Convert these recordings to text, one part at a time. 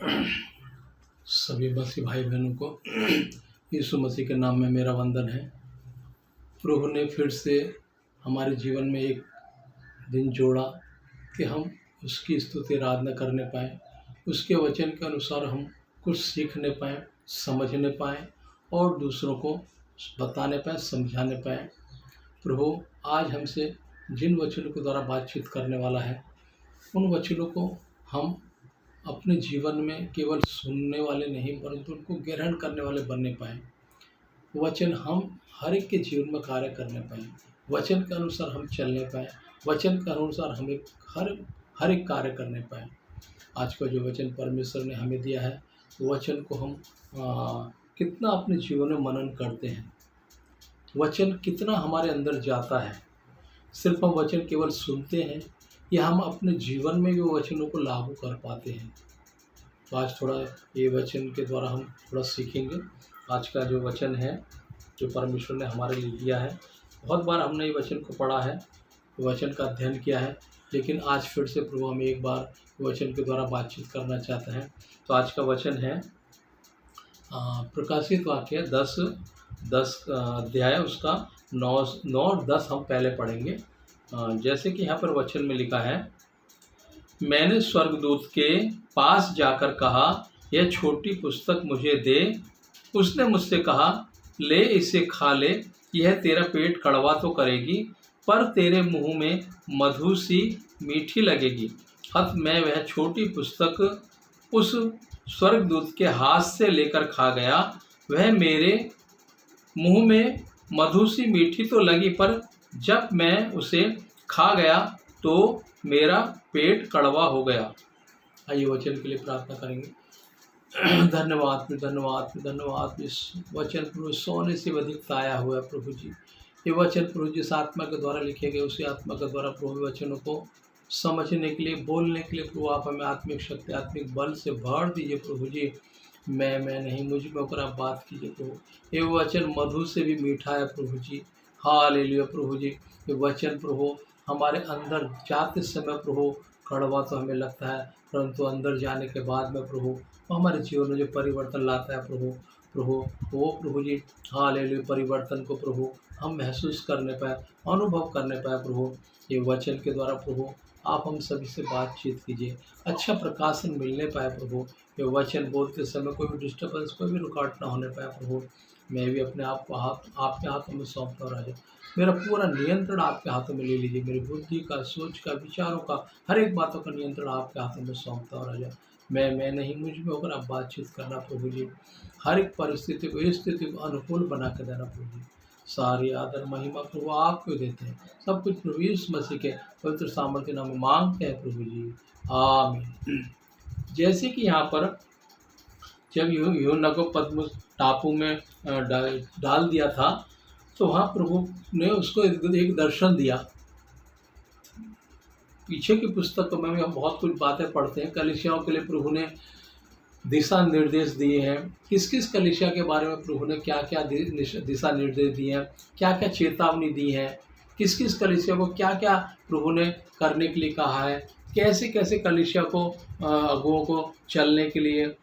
सभी मसीह भाई बहनों को यीशु मसीह के नाम में मेरा वंदन है। प्रभु ने फिर से हमारे जीवन में एक दिन जोड़ा कि हम उसकी स्तुति आराधना करने पाएँ, उसके वचन के अनुसार हम कुछ सीखने पाएँ, समझने पाएँ और दूसरों को बताने पाएँ, समझाने पाएँ। प्रभु आज हमसे जिन वचनों के द्वारा बातचीत करने वाला है, उन वचनों को हम अपने जीवन में केवल सुनने वाले नहीं परंतु उनको ग्रहण करने वाले बनने पाएँ। वचन हम हर एक के जीवन में कार्य करने पाएँ, वचन के अनुसार हम चलने पाएँ, वचन के अनुसार हम हर एक कार्य करने पाएँ। आज का जो वचन परमेश्वर ने हमें दिया है, वचन को हम कितना अपने जीवन में मनन करते हैं, वचन कितना हमारे अंदर जाता है। सिर्फ हम वचन केवल सुनते हैं या हम अपने जीवन में भी वचनों को लागू कर पाते हैं। तो आज थोड़ा ये वचन के द्वारा हम थोड़ा सीखेंगे। आज का जो वचन है जो परमेश्वर ने हमारे लिए दिया है, बहुत बार हमने ये वचन को पढ़ा है, वचन का अध्ययन किया है, लेकिन आज फिर से प्रभु हमें एक बार वचन के द्वारा बातचीत करना चाहते हैं। तो आज का वचन है प्रकाशित वाक्य 10 अध्याय उसका 9 और 10 हम पहले पढ़ेंगे। जैसे कि यहाँ पर वचन में लिखा है, मैंने स्वर्गदूत के पास जाकर कहा, यह छोटी पुस्तक मुझे दे। उसने मुझसे कहा, ले इसे खा ले, यह तेरा पेट कड़वा तो करेगी पर तेरे मुंह में मधु सी मीठी लगेगी। अब मैं वह छोटी पुस्तक उस स्वर्गदूत के हाथ से लेकर खा गया। वह मेरे मुंह में मधु सी मीठी तो लगी, पर जब मैं उसे खा गया तो मेरा पेट कड़वा हो गया। आइए वचन के लिए प्रार्थना करेंगे। धन्यवाद धन्यवाद धन्यवाद। इस वचन प्रभु सोने से अधिक ताया हुआ है प्रभु जी। ये वचन प्रभु जिस आत्मा के द्वारा लिखे गए, उसी आत्मा के द्वारा प्रभु वचनों को समझने के लिए, बोलने के लिए प्रभु आप हमें आत्मिक शक्ति, आत्मिक बल से भर दीजिए प्रभु जी। मैं नहीं, मुझ में होकर आप बात कीजिए प्रभु। ये वचन मधु से भी मीठा है प्रभु जी। हालेलुया प्रभु जी। ये वचन प्रभु हमारे अंदर जाते समय प्रभु कड़वा तो हमें लगता है, परंतु अंदर जाने के बाद में प्रभु वो हमारे जीवन में जो परिवर्तन लाता है प्रभु वो प्रभु जी, हालेलुया, परिवर्तन को प्रभु हम महसूस करने पाए, अनुभव करने पाए प्रभु। ये वचन के द्वारा प्रभु आप हम सभी से बातचीत कीजिए, अच्छा प्रकाशन मिलने पाए प्रभु। ये वचन बोलते समय कोई भी डिस्टर्बेंस, कोई भी रुकावट ना होने पाए प्रभु। मैं भी अपने आप को आपके हाथों में सौंपता हूँ राजा। मेरा पूरा नियंत्रण आपके हाथों में ले लीजिए। मेरी बुद्धि का, सोच का, विचारों का, हर एक बातों का नियंत्रण आपके हाथों में सौंपता हूँ राजा। मैं नहीं, मुझ में होकर आप बातचीत करना प्रभु जी। हर एक परिस्थिति को, इस स्थिति को अनुकूल बना के देना प्रभु जी। सारी आदर महिमा प्रभु आपको देते हैं। सब कुछ प्रभु यीशु मसीह के पवित्र सामर्थ्य नाम में मांगते हैं प्रभु जी, आमीन। जैसे कि यहाँ पर जब यूहन्ना को पतमुस टापू में डाल दिया था, तो वहाँ प्रभु ने उसको एक दर्शन दिया। पीछे की पुस्तक में हम बहुत कुछ बातें पढ़ते हैं। कलीसियाओं के लिए प्रभु ने दिशा निर्देश दिए हैं। किस किस कलीसिया के बारे में प्रभु ने क्या क्या दिशा निर्देश दिए हैं, क्या क्या चेतावनी दी है, किस किस कलीसिया को क्या क्या प्रभु ने करने के लिए कहा है, कैसे कैसे कलीसिया को, अगुओं को चलने के लिए,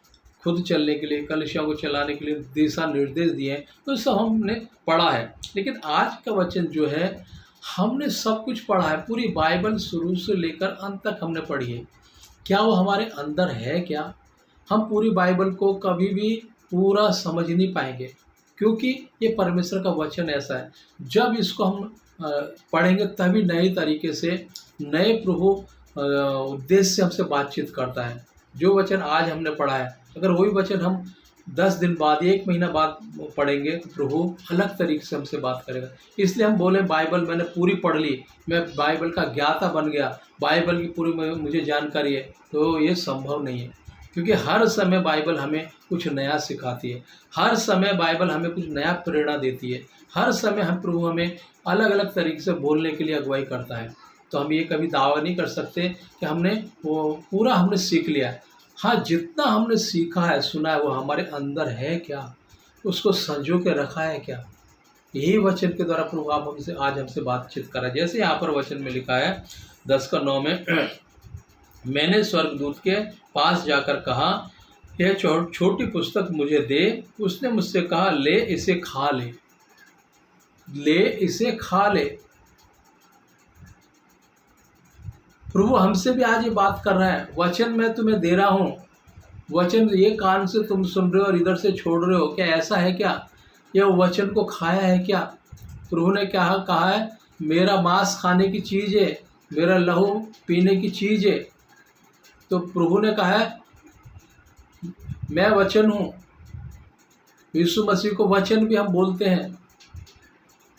खुद चलने के लिए, कलीसिया को चलाने के लिए दिशा निर्देश दिए हैं। तो सब हमने पढ़ा है। लेकिन आज का वचन जो है, हमने सब कुछ पढ़ा है। पूरी बाइबल शुरू से लेकर अंत तक हमने पढ़ी है। क्या वो हमारे अंदर है? क्या हम पूरी बाइबल को कभी भी पूरा समझ नहीं पाएंगे, क्योंकि ये परमेश्वर का वचन ऐसा है, जब इसको हम पढ़ेंगे तभी नए तरीके से, नए प्रभु उद्देश्य से हमसे बातचीत करता है। जो वचन आज हमने पढ़ा है, अगर वही वचन हम 10 दिन बाद, 1 महीना बाद पढ़ेंगे, तो प्रभु अलग तरीके से हमसे बात करेगा। इसलिए हम बोले बाइबल मैंने पूरी पढ़ ली, मैं बाइबल का ज्ञाता बन गया, बाइबल की पूरी मुझे जानकारी है, तो ये संभव नहीं है। क्योंकि हर समय बाइबल हमें कुछ नया सिखाती है, हर समय बाइबल हमें कुछ नया प्रेरणा देती है, हर समय हम प्रभु हमें अलग अलग तरीके से बोलने के लिए अगुवाई करता है। तो हम ये कभी दावा नहीं कर सकते कि हमने वो पूरा हमने सीख लिया है। हाँ, जितना हमने सीखा है, सुना है, वो हमारे अंदर है क्या, उसको संजो के रखा है क्या, यही वचन के द्वारा प्रभु आप हमसे आज हमसे बातचीत करा। जैसे यहाँ पर वचन में लिखा है 10:9 में, मैंने स्वर्गदूत के पास जाकर कहा, यह छोटी पुस्तक मुझे दे। उसने मुझसे कहा, ले इसे खा ले, ले इसे खा ले। प्रभु हमसे भी आज ये बात कर रहा है, वचन मैं तुम्हें दे रहा हूँ, वचन ये कान से तुम सुन रहे हो और इधर से छोड़ रहे हो, क्या ऐसा है क्या? यह वचन को खाया है क्या? प्रभु ने क्या कहा है, मेरा मांस खाने की चीज़ है, मेरा लहू पीने की चीज़ है। तो प्रभु ने कहा है, मैं वचन हूँ। यीशु मसीह को वचन भी हम बोलते हैं।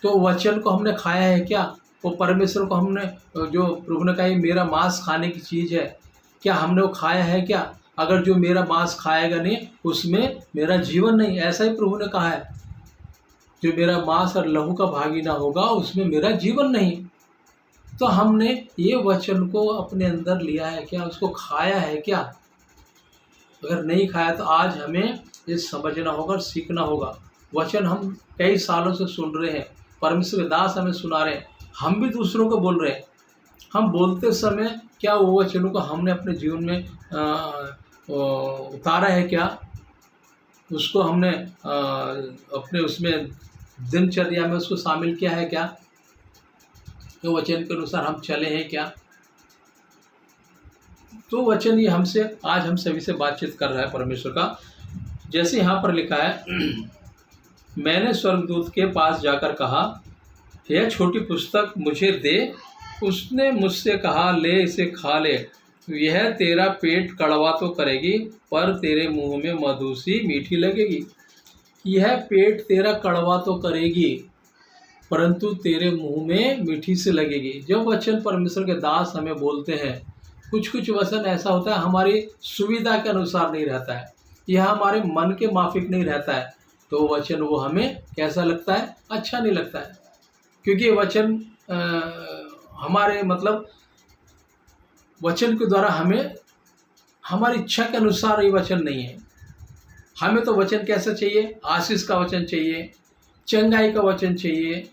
तो वचन को हमने खाया है क्या? वो परमेश्वर को हमने, जो प्रभु ने कहा ये मेरा मांस खाने की चीज़ है, क्या हमने वो खाया है क्या? अगर जो मेरा मांस खाएगा नहीं उसमें मेरा जीवन नहीं, ऐसा ही प्रभु ने कहा है। जो मेरा मांस और लहू का भागी ना होगा उसमें मेरा जीवन नहीं। तो हमने ये वचन को अपने अंदर लिया है क्या? उसको खाया है क्या? अगर नहीं खाया तो आज हमें ये समझना होगा और सीखना होगा। वचन हम कई सालों से सुन रहे हैं, परमेश्वर के दास हमें सुना रहे हैं, हम भी दूसरों को बोल रहे हैं। हम बोलते समय क्या वो वचनों को हमने अपने जीवन में उतारा है क्या? उसको हमने अपने उसमें दिनचर्या में उसको शामिल किया है क्या? तो वचन के अनुसार हम चले हैं क्या? तो वचन ये हमसे आज हम सभी से बातचीत कर रहा है परमेश्वर का। जैसे यहाँ पर लिखा है, मैंने स्वर्गदूत के पास जाकर कहा, यह छोटी पुस्तक मुझे दे। उसने मुझसे कहा, ले इसे खा ले, यह तेरा पेट कड़वा तो करेगी पर तेरे मुंह में मधु सी मीठी लगेगी। यह पेट तेरा कड़वा तो करेगी परंतु तेरे मुंह में मीठी सी लगेगी। जब वचन परमेश्वर के दास हमें बोलते हैं, कुछ कुछ वचन ऐसा होता है हमारी सुविधा के अनुसार नहीं रहता है, यह हमारे मन के माफिक नहीं रहता है, तो वचन वो हमें कैसा लगता है? अच्छा नहीं लगता है। क्योंकि वचन हमारे मतलब वचन के द्वारा हमें हमारी इच्छा के अनुसार ये वचन नहीं है। हमें तो वचन कैसा चाहिए? आशीष का वचन चाहिए, चंगाई का वचन चाहिए,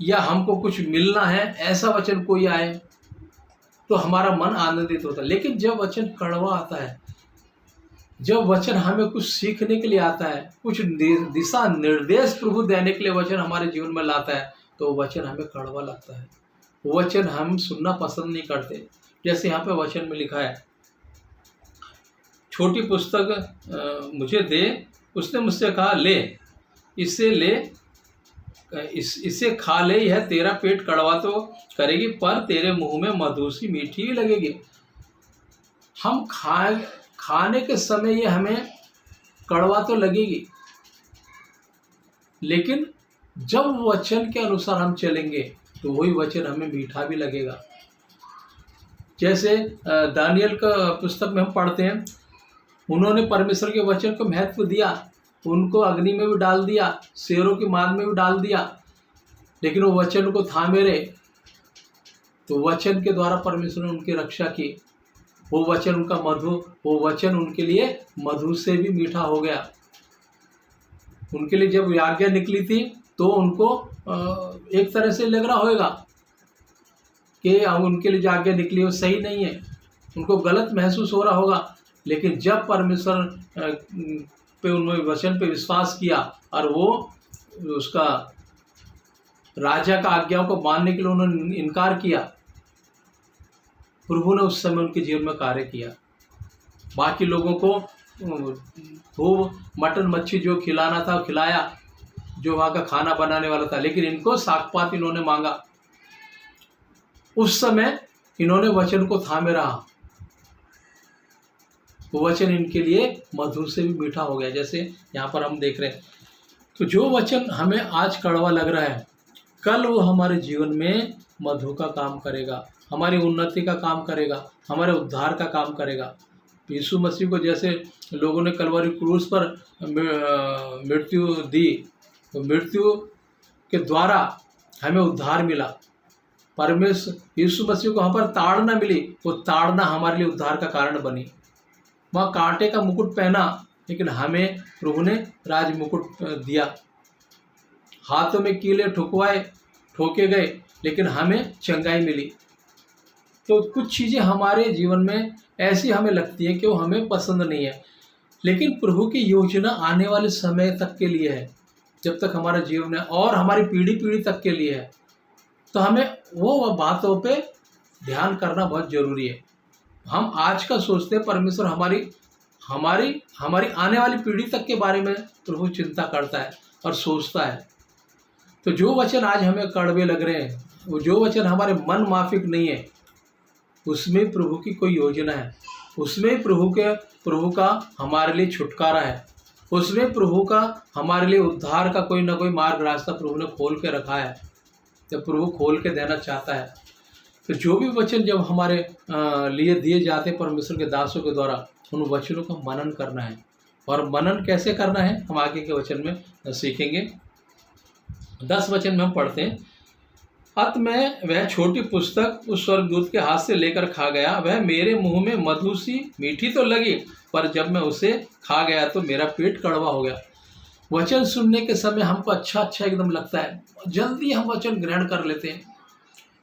या हमको कुछ मिलना है ऐसा वचन कोई आए तो हमारा मन आनंदित होता है। लेकिन जब वचन कड़वा आता है, जब वचन हमें कुछ सीखने के लिए आता है, कुछ दिशा निर्देश प्रभु देने के लिए वचन हमारे जीवन में लाता है, तो वचन हमें कड़वा लगता है, वचन हम सुनना पसंद नहीं करते। जैसे यहाँ पे वचन में लिखा है, छोटी पुस्तक मुझे दे। उसने मुझसे कहा, ले इसे ले, इसे खा ले, यह तेरा पेट कड़वा तो करेगी पर तेरे मुंह में मधु सी मीठी लगेगी। हम खाने के समय ये हमें कड़वा तो लगेगी, लेकिन जब वचन के अनुसार हम चलेंगे तो वही वचन हमें मीठा भी लगेगा। जैसे दानियल का पुस्तक में हम पढ़ते हैं, उन्होंने परमेश्वर के वचन को महत्व दिया, उनको अग्नि में भी डाल दिया, शेरों की मांद में भी डाल दिया, लेकिन वो वचन को थामे रहे, तो वचन के द्वारा परमेश्वर ने उनकी रक्षा की। वो वचन उनका वो वचन उनके लिए मधु से भी मीठा हो गया। उनके लिए जब आज्ञा निकली थी तो उनको एक तरह से लग रहा होगा कि उनके लिए जो आज्ञा निकली वो सही नहीं है, उनको गलत महसूस हो रहा होगा। लेकिन जब परमेश्वर पे उन्होंने वचन पे विश्वास किया और वो उसका राजा का आज्ञाओं को मानने के लिए उन्होंने इनकार किया, प्रभु ने उस समय उनके जीवन में कार्य किया। बाकी लोगों को खूब मटन मच्छी जो खिलाना था खिलाया, जो वहाँ का खाना बनाने वाला था, लेकिन इनको सागपात इन्होंने मांगा। उस समय इन्होंने वचन को थामे रहा, वो वचन इनके लिए मधु से भी मीठा हो गया, जैसे यहाँ पर हम देख रहे हैं। तो जो वचन हमें आज कड़वा लग रहा है, कल वो हमारे जीवन में मधु का काम करेगा, हमारी उन्नति का काम करेगा, हमारे उद्धार का काम करेगा। यीशु मसीह को जैसे लोगों ने कलवरी क्रूस पर मृत्यु दी, तो मृत्यु के द्वारा हमें उद्धार मिला। परमेश्वर यीशु मसीह को वहाँ पर ताड़ना मिली, वो ताड़ना हमारे लिए उद्धार का कारण बनी। वहाँ कांटे का मुकुट पहना, लेकिन हमें प्रभु ने राज मुकुट दिया। हाथों में कीले ठोके गए, लेकिन हमें चंगाई मिली। तो कुछ चीज़ें हमारे जीवन में ऐसी हमें लगती है कि वो हमें पसंद नहीं है, लेकिन प्रभु की योजना आने वाले समय तक के लिए है, जब तक हमारा जीवन है और हमारी पीढ़ी पीढ़ी तक के लिए है। तो हमें वो बातों पे ध्यान करना बहुत जरूरी है। हम आज का सोचते हैं, परमेश्वर हमारी हमारी हमारी आने वाली पीढ़ी तक के बारे में प्रभु चिंता करता है और सोचता है। तो जो वचन आज हमें कड़वे लग रहे हैं, वो जो वचन हमारे मन माफिक नहीं है, उसमें प्रभु की कोई योजना है, उसमें प्रभु का हमारे लिए छुटकारा है, उसमें प्रभु का हमारे लिए उद्धार का कोई ना कोई मार्ग रास्ता प्रभु ने खोल के रखा है, जब प्रभु खोल के देना चाहता है। तो जो भी वचन जब हमारे लिए दिए जाते परमेश्वर के दासों के द्वारा, उन वचनों का मनन करना है। और मनन कैसे करना है हम आगे के वचन में सीखेंगे। 10 वचन में हम पढ़ते हैं। अत मैं वह छोटी पुस्तक उस स्वर्गदूत के हाथ से लेकर खा गया, वह मेरे मुंह में मधु सी मीठी तो लगी, पर जब मैं उसे खा गया तो मेरा पेट कड़वा हो गया। वचन सुनने के समय हमको अच्छा एकदम लगता है, जल्दी हम वचन ग्रहण कर लेते हैं,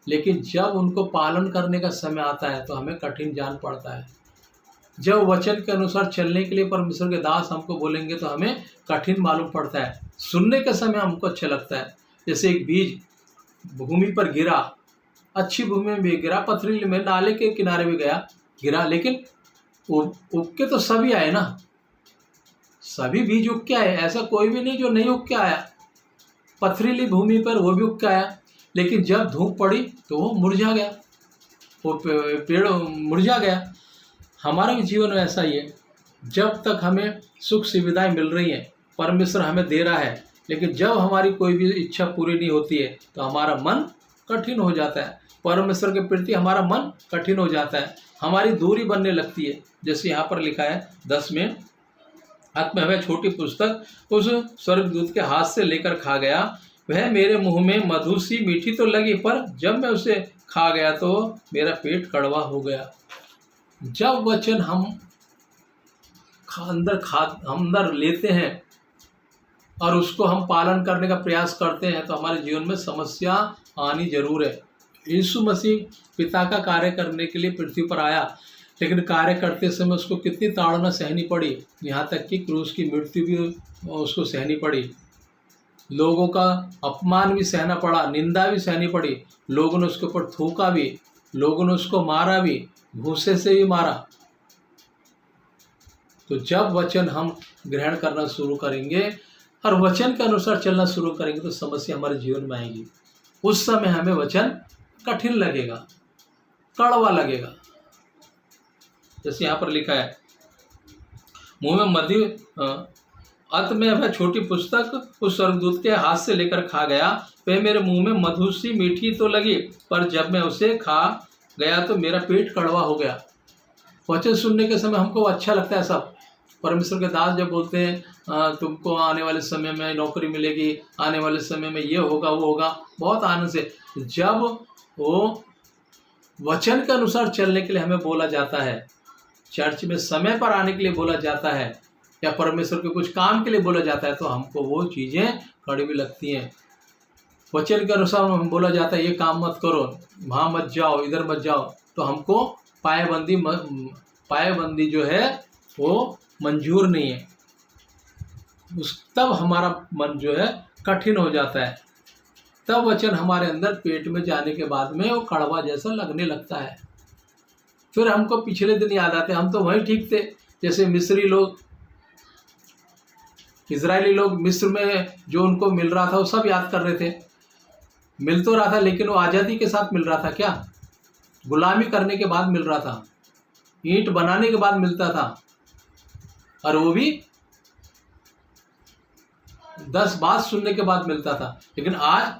लेकिन जब उनको पालन करने का समय आता है तो हमें कठिन जान पड़ता है। जब वचन के अनुसार चलने के लिए परमेश्वर के दास हमको बोलेंगे तो हमें कठिन मालूम पड़ता है। सुनने के समय हमको अच्छा लगता है, जैसे एक बीज भूमि पर गिरा, अच्छी भूमि में भी गिरा, पथरीले में, नाले के किनारे भी गिरा, लेकिन उग के तो सभी आए ना, सभी बीज उग के आए, ऐसा कोई भी नहीं जो नहीं उग के आया। पथरीली भूमि पर वो भी उग के आया, लेकिन जब धूप पड़ी तो वो मुरझा गया, वो पेड़ मुरझा गया। हमारा भी जीवन में ऐसा ही है, जब तक हमें सुख सुविधाएं मिल रही हैं, परमेश्वर हमें दे रहा है, लेकिन जब हमारी कोई भी इच्छा पूरी नहीं होती है तो हमारा मन कठिन हो जाता है, परमेश्वर के प्रति हमारा मन कठिन हो जाता है, हमारी दूरी बनने लगती है। जैसे यहाँ पर लिखा है 10 में, हाथ में वह छोटी पुस्तक उस स्वर्गदूत के हाथ से लेकर खा गया, वह मेरे मुंह में मधु सी मीठी तो लगी, पर जब मैं उसे खा गया तो मेरा पेट कड़वा हो गया। जब वचन हम अंदर लेते हैं और उसको हम पालन करने का प्रयास करते हैं तो हमारे जीवन में समस्या आनी जरूर है। यीशु मसीह पिता का कार्य करने के लिए पृथ्वी पर आया, लेकिन कार्य करते समय उसको कितनी ताड़ना सहनी पड़ी, यहाँ तक कि क्रूस की मृत्यु भी उसको सहनी पड़ी, लोगों का अपमान भी सहना पड़ा, निंदा भी सहनी पड़ी, लोगों ने उसके ऊपर थूका भी, लोगों ने उसको मारा भी, घूसे से भी मारा। तो जब वचन हम ग्रहण करना शुरू करेंगे और वचन के अनुसार चलना शुरू करेंगे तो समस्या हमारे जीवन में आएगी। उस समय हमें वचन कठिन लगेगा, कड़वा लगेगा। जैसे यहाँ पर लिखा है, मुंह में मधु, अंत में वह छोटी पुस्तक उस स्वर्गदूत के हाथ से लेकर खा गया, वह मेरे मुंह में मधु सी मीठी तो लगी, पर जब मैं उसे खा गया तो मेरा पेट कड़वा हो गया। वचन सुनने के समय हमको अच्छा लगता है। सब परमेश्वर के दास जब बोलते हैं तुमको आने वाले समय में नौकरी मिलेगी, आने वाले समय में ये होगा वो होगा, बहुत आनंद से। जब वो वचन के अनुसार चलने के लिए हमें बोला जाता है, चर्च में समय पर आने के लिए बोला जाता है, या परमेश्वर के कुछ काम के लिए बोला जाता है, तो हमको वो चीज़ें कड़वी लगती हैं। वचन के अनुसार हम बोला जाता है ये काम मत करो, वहाँ मत जाओ, इधर मत जाओ, तो हमको पायबंदी जो है वो मंजूर नहीं है। तब हमारा मन जो है कठिन हो जाता है, तब वचन हमारे अंदर पेट में जाने के बाद में वो कड़वा जैसा लगने लगता है। फिर हमको पिछले दिन याद आते, हम तो वहीं ठीक थे। जैसे मिस्री लोग, इजरायली लोग मिस्र में जो उनको मिल रहा था वो सब याद कर रहे थे। मिल तो रहा था, लेकिन वो आज़ादी के साथ मिल रहा था क्या? गुलामी करने के बाद मिल रहा था, ईंट बनाने के बाद मिलता था, और वो भी 10 बात सुनने के बाद मिलता था। लेकिन आज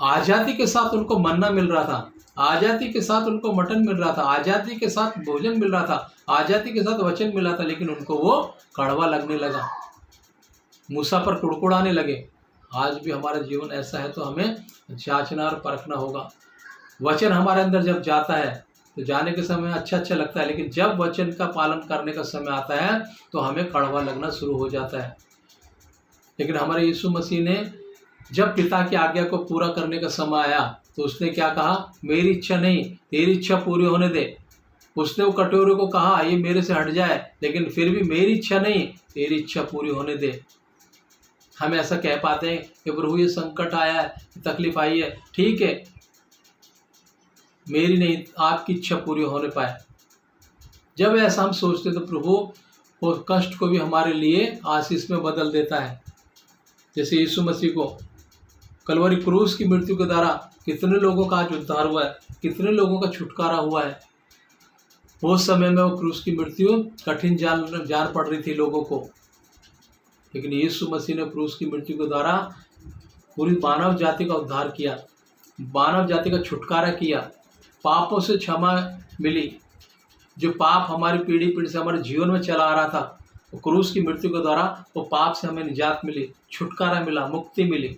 आज़ादी के साथ उनको मन्ना मिल रहा था, आज़ादी के साथ उनको मटन मिल रहा था, आज़ादी के साथ भोजन मिल रहा था, आज़ादी के साथ वचन मिला था, लेकिन उनको वो कड़वा लगने लगा, मूसा पर कुड़कुड़ाने लगे। आज भी हमारा जीवन ऐसा है, तो हमें जांचना और परखना होगा। वचन हमारे अंदर जब जाता है तो जाने के समय अच्छा लगता है, लेकिन जब वचन का पालन करने का समय आता है तो हमें कड़वा लगना शुरू हो जाता है। लेकिन हमारे यीशु मसीह ने जब पिता की आज्ञा को पूरा करने का समय आया तो उसने क्या कहा? मेरी इच्छा नहीं, तेरी इच्छा पूरी होने दे। उसने वो कटोरे को कहा ये मेरे से हट जाए, लेकिन फिर भी मेरी इच्छा नहीं, तेरी इच्छा पूरी होने दे। हम ऐसा कह पाते हैं कि प्रभु ये संकट आया है, तकलीफ आई है, ठीक है, मेरी नहीं आपकी इच्छा पूरी होने पाए। जब ऐसा हम सोचते तो प्रभु वो कष्ट को भी हमारे लिए आशीष में बदल देता है। जैसे यीशु मसीह को कलवरी क्रूस की मृत्यु के द्वारा कितने लोगों का आज उद्धार हुआ है, कितने लोगों का छुटकारा हुआ है। उस समय में वो क्रूस की मृत्यु कठिन जान पड़ रही थी लोगों को, लेकिन यीशु मसीह ने क्रूस की मृत्यु के द्वारा पूरी मानव जाति का उद्धार किया, मानव जाति का छुटकारा किया, पापों से क्षमा मिली। जो पाप हमारी पीढ़ी से हमारे जीवन में चला आ रहा था, वो क्रूस की मृत्यु के द्वारा वो पाप से हमें निजात मिली, छुटकारा मिला, मुक्ति मिली।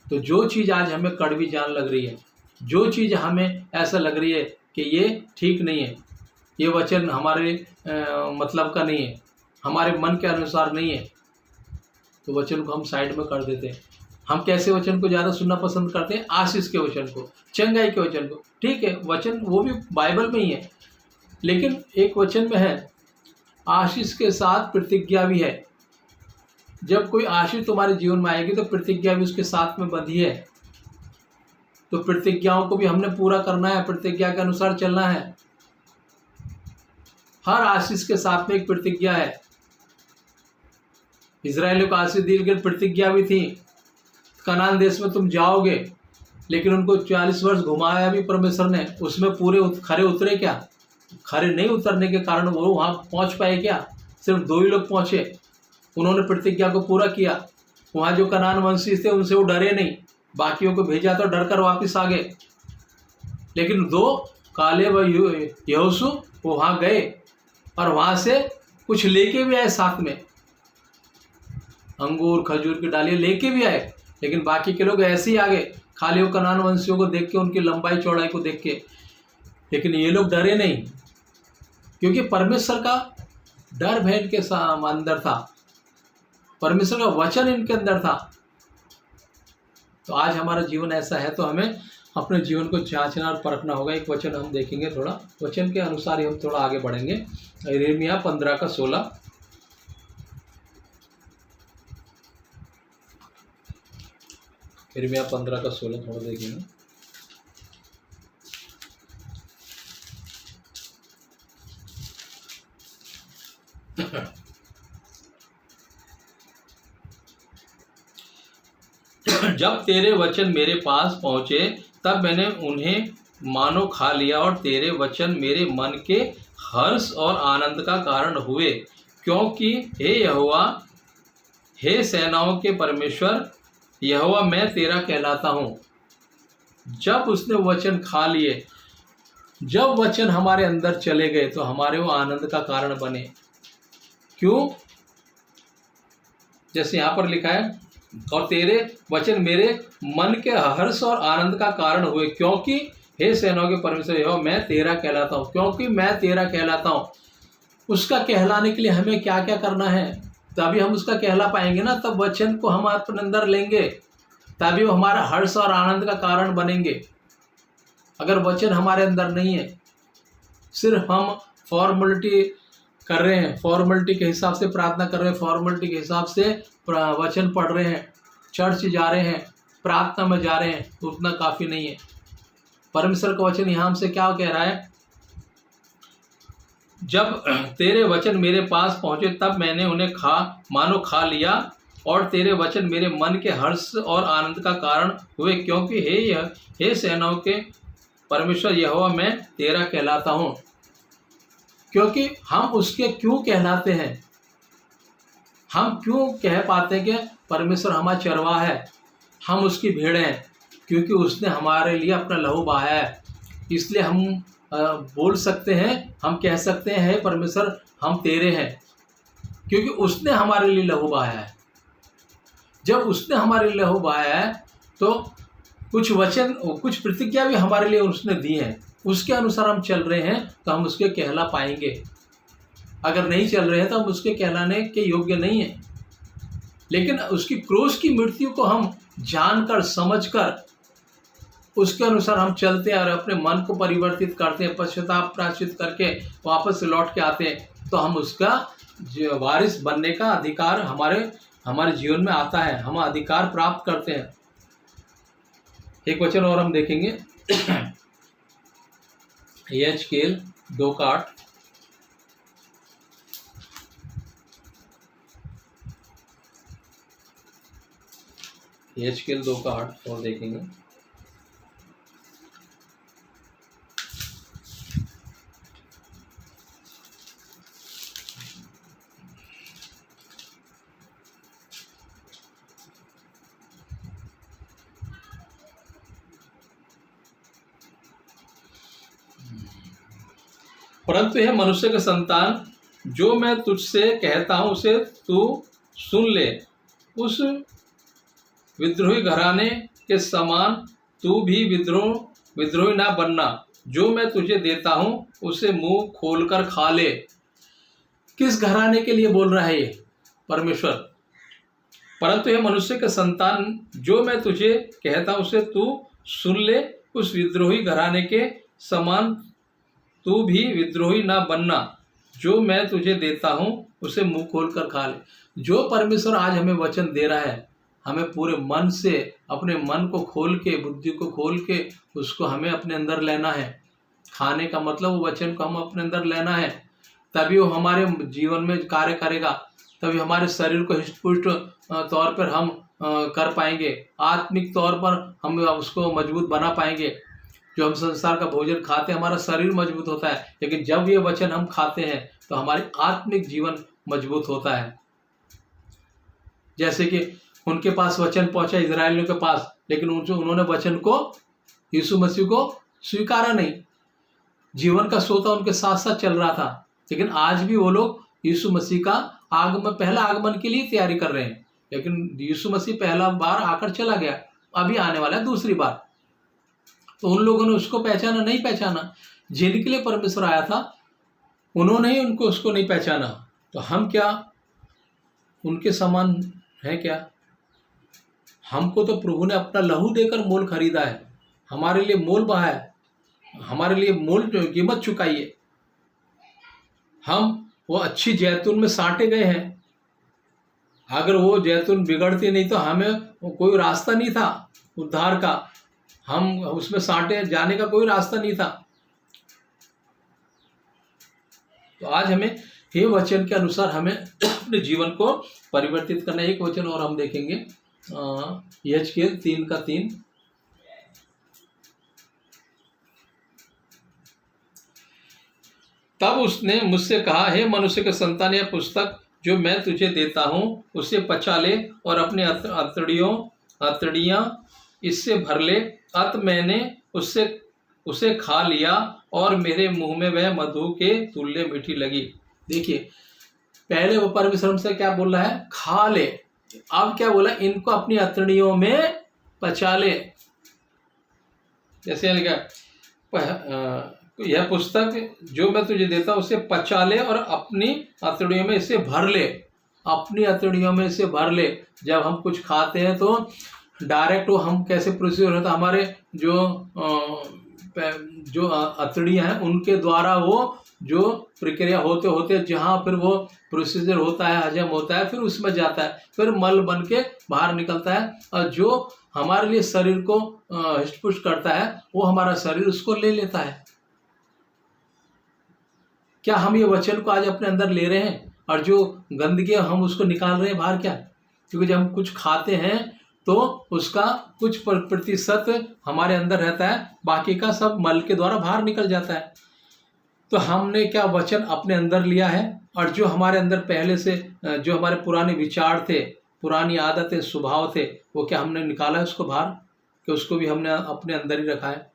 तो जो चीज़ आज हमें कड़वी जान लग रही है, जो चीज़ हमें ऐसा लग रही है कि ये ठीक नहीं है, ये वचन हमारे मतलब का नहीं है, हमारे मन के अनुसार नहीं है, तो वचन को हम साइड में कर देते हैं। हम कैसे वचन को ज़्यादा सुनना पसंद करते हैं? आशीष के वचन को, चंगाई के वचन को। ठीक है, वचन वो भी बाइबल में ही है, लेकिन एक वचन में है आशीष के साथ प्रतिज्ञा भी है। जब कोई आशीष तुम्हारे जीवन में आएगी तो प्रतिज्ञा भी उसके साथ में बंधी है। तो प्रतिज्ञाओं को भी हमने पूरा करना है, प्रतिज्ञा के अनुसार चलना है। हर आशीष के साथ में एक प्रतिज्ञा है। इजराइलियों को आशीष दी गई प्रतिज्ञा भी थी, कनान देश में तुम जाओगे, लेकिन उनको 40 वर्ष घुमाया भी परमेश्वर ने, उसमें पूरे खरे उतरे क्या? खरे नहीं उतरने के कारण वो वहाँ पहुँच पाए क्या? सिर्फ 2 ही लोग पहुँचे, उन्होंने प्रतिज्ञा को पूरा किया। वहाँ जो कनान वंशी थे उनसे वो डरे नहीं, बाकियों को भेजा तो डर कर वापिस आ गए। लेकिन 2 काले व यहोशू वो वहाँ गए और वहाँ से कुछ लेके भी आए, साथ में अंगूर खजूर की डालियाँ लेके भी आए, लेकिन बाकी के लोग ऐसे ही आ गए, खाली वो कनान वंशियों को देख के, उनकी लंबाई चौड़ाई को देख के। लेकिन ये लोग डरे नहीं, क्योंकि परमेश्वर का डर भय इनके अंदर था, परमेश्वर का वचन इनके अंदर था। तो आज हमारा जीवन ऐसा है, तो हमें अपने जीवन को जांचना और परखना होगा। एक वचन हम देखेंगे, थोड़ा वचन के अनुसार ही हम थोड़ा आगे बढ़ेंगे। यिर्मयाह 15 का 16। यिर्मयाह 15 का 16 थोड़ा देखेंगे। जब तेरे वचन मेरे पास पहुँचे तब मैंने उन्हें मानो खा लिया, और तेरे वचन मेरे मन के हर्ष और आनंद का कारण हुए, क्योंकि हे यहोवा, हे सेनाओं के परमेश्वर यहोवा, मैं तेरा कहलाता हूँ। जब उसने वचन खा लिए, जब वचन हमारे अंदर चले गए तो हमारे वो आनंद का कारण बने। क्यों? जैसे यहाँ पर लिखा है, और तेरे वचन मेरे मन के हर्ष और आनंद का कारण हुए, क्योंकि हे सेनाओं के परमेश्वर यहोवा, मैं तेरा कहलाता हूँ। क्योंकि मैं तेरा कहलाता हूँ, उसका कहलाने के लिए हमें क्या क्या करना है, तभी हम उसका कहला पाएंगे ना। तब वचन को हम अपने अंदर लेंगे, तभी वो हमारा हर्ष और आनंद का कारण बनेंगे। अगर वचन हमारे अंदर नहीं है, सिर्फ हम फॉर्मेलिटी कर रहे हैं, फॉर्मेलिटी के हिसाब से प्रार्थना कर रहे हैं, फॉर्मेलिटी के हिसाब से वचन पढ़ रहे हैं, चर्च जा रहे हैं, प्रार्थना में जा रहे हैं, तो उतना काफ़ी नहीं है। परमेश्वर का वचन यहाँ हमसे क्या कह रहा है? जब तेरे वचन मेरे पास पहुँचे तब मैंने उन्हें मानो खा लिया, और तेरे वचन मेरे मन के हर्ष और आनंद का कारण हुए, क्योंकि हे सेनाओं के परमेश्वर यहोवा, मैं तेरा कहलाता हूँ। क्योंकि हम उसके क्यों कहलाते हैं? हम क्यों कह पाते हैं कि परमेश्वर हमारा चरवाहा है, हम उसकी भेड़ हैं? क्योंकि उसने हमारे लिए अपना लहू बहाया है। इसलिए हम बोल सकते हैं, हम कह सकते हैं, हे परमेश्वर हम तेरे हैं, क्योंकि उसने हमारे लिए लहू बहाया है। जब उसने हमारे लिए लहू बहाया है तो कुछ वचन, कुछ प्रतिज्ञा भी हमारे लिए उसने दी है, उसके अनुसार हम चल रहे हैं तो हम उसके कहला पाएंगे। अगर नहीं चल रहे हैं तो हम उसके कहलाने के योग्य नहीं हैं। लेकिन उसकी क्रूस की मृत्यु को हम जानकर समझकर उसके अनुसार हम चलते हैं और अपने मन को परिवर्तित करते हैं, पश्चाताप प्रायश्चित करके वापस से लौट के आते हैं, तो हम उसका वारिस बनने का अधिकार हमारे जीवन में आता है, हम अधिकार प्राप्त करते हैं। एक वचन और हम देखेंगे, यहेजकेल 2:8। यहेजकेल 2:8 और देखेंगे। परंतु यह मनुष्य के संतान, जो मैं तुझसे कहता हूं उसे तू सुन ले, उस विद्रोही घराने के समान तू भी विद्रोही ना बनना, जो मैं तुझे देता हूं उसे मुंह खोलकर खा ले। किस घराने के लिए बोल रहा है ये परमेश्वर? परंतु यह मनुष्य के संतान, जो मैं तुझे कहता हूं उसे तू सुन ले, उस विद्रोही घराने के समान तू भी विद्रोही ना बनना, जो मैं तुझे देता हूं उसे मुंह खोलकर खा ले। जो परमेश्वर आज हमें वचन दे रहा है, हमें पूरे मन से, अपने मन को खोल के, बुद्धि को खोल के उसको हमें अपने अंदर लेना है। खाने का मतलब वो वचन को हम अपने अंदर लेना है, तभी वो हमारे जीवन में कार्य करेगा, तभी हमारे शरीर को हिष्ट-पुष्ट तौर पर हम कर पाएंगे, आत्मिक तौर पर हम उसको मजबूत बना पाएंगे। जो हम संसार का भोजन खाते हैं, हमारा शरीर मजबूत होता है, लेकिन जब ये वचन हम खाते हैं तो हमारी आत्मिक जीवन मजबूत होता है। जैसे कि उनके पास वचन पहुंचा, इजरायलियों के पास, लेकिन उन्होंने वचन को, यीशु मसीह को स्वीकारा नहीं। जीवन का सोता उनके साथ साथ चल रहा था, लेकिन आज भी वो लोग यीशु मसीह का पहला आगमन के लिए तैयारी कर रहे हैं, लेकिन यीशु मसीह पहला बार आकर चला गया, अभी आने वाला है दूसरी बार। तो उन लोगों ने उसको पहचाना, नहीं पहचाना। जिनके लिए परमेश्वर आया था उन्होंने ही उसको नहीं पहचाना। तो हम क्या उनके समान हैं क्या? हमको तो प्रभु ने अपना लहू देकर मोल खरीदा है, हमारे लिए मोल बहा है, हमारे लिए मोल कीमत चुकाई है। हम वो अच्छी जैतून में साटे गए हैं। अगर वो जैतून बिगड़ती नहीं तो हमें कोई रास्ता नहीं था उद्धार का, हम उसमें साटे जाने का कोई रास्ता नहीं था। तो आज हमें हे वचन के अनुसार हमें अपने जीवन को परिवर्तित करना। एक वचन और हम देखेंगे, यहेजकेल 3:3। तब उसने मुझसे कहा, हे मनुष्य के संतान, यह पुस्तक जो मैं तुझे देता हूं उसे पचा ले और अपने अतड़ियां इससे भर ले। अत मैंने उसे खा लिया और मेरे मुंह में वह मधु के तुल्य मीठी लगी। देखिए, पहले वो परमेश्वर से क्या बोल रहा है? खा ले। अब क्या बोला? इनको अपनी अतड़ियों में पचा ले। जैसे यह पुस्तक जो मैं तुझे देता हूं उसे पचा ले और अपनी अतड़ियों में इसे भर ले। अपनी अतड़ियों में इसे भर ले। जब हम कुछ खाते हैं तो डायरेक्ट वो हम कैसे प्रोसीजर होता है, हमारे जो अतड़ियाँ हैं उनके द्वारा वो जो प्रक्रिया होते होते जहाँ फिर वो प्रोसीजर होता है, हजम होता है, फिर उसमें जाता है, फिर मल बन के बाहर निकलता है, और जो हमारे लिए शरीर को हिष्ट-पुष्ट करता है वो हमारा शरीर उसको ले लेता है। क्या हम ये वचन को आज अपने अंदर ले रहे हैं? और जो गंदगी हम उसको निकाल रहे हैं बाहर क्या? क्योंकि जब हम कुछ खाते हैं तो उसका कुछ प्रतिशत हमारे अंदर रहता है, बाकी का सब मल के द्वारा बाहर निकल जाता है। तो हमने क्या वचन अपने अंदर लिया है, और जो हमारे अंदर पहले से जो हमारे पुराने विचार थे, पुरानी आदतें, स्वभाव थे, वो क्या हमने निकाला है उसको बाहर, कि उसको भी हमने अपने अंदर ही रखा है?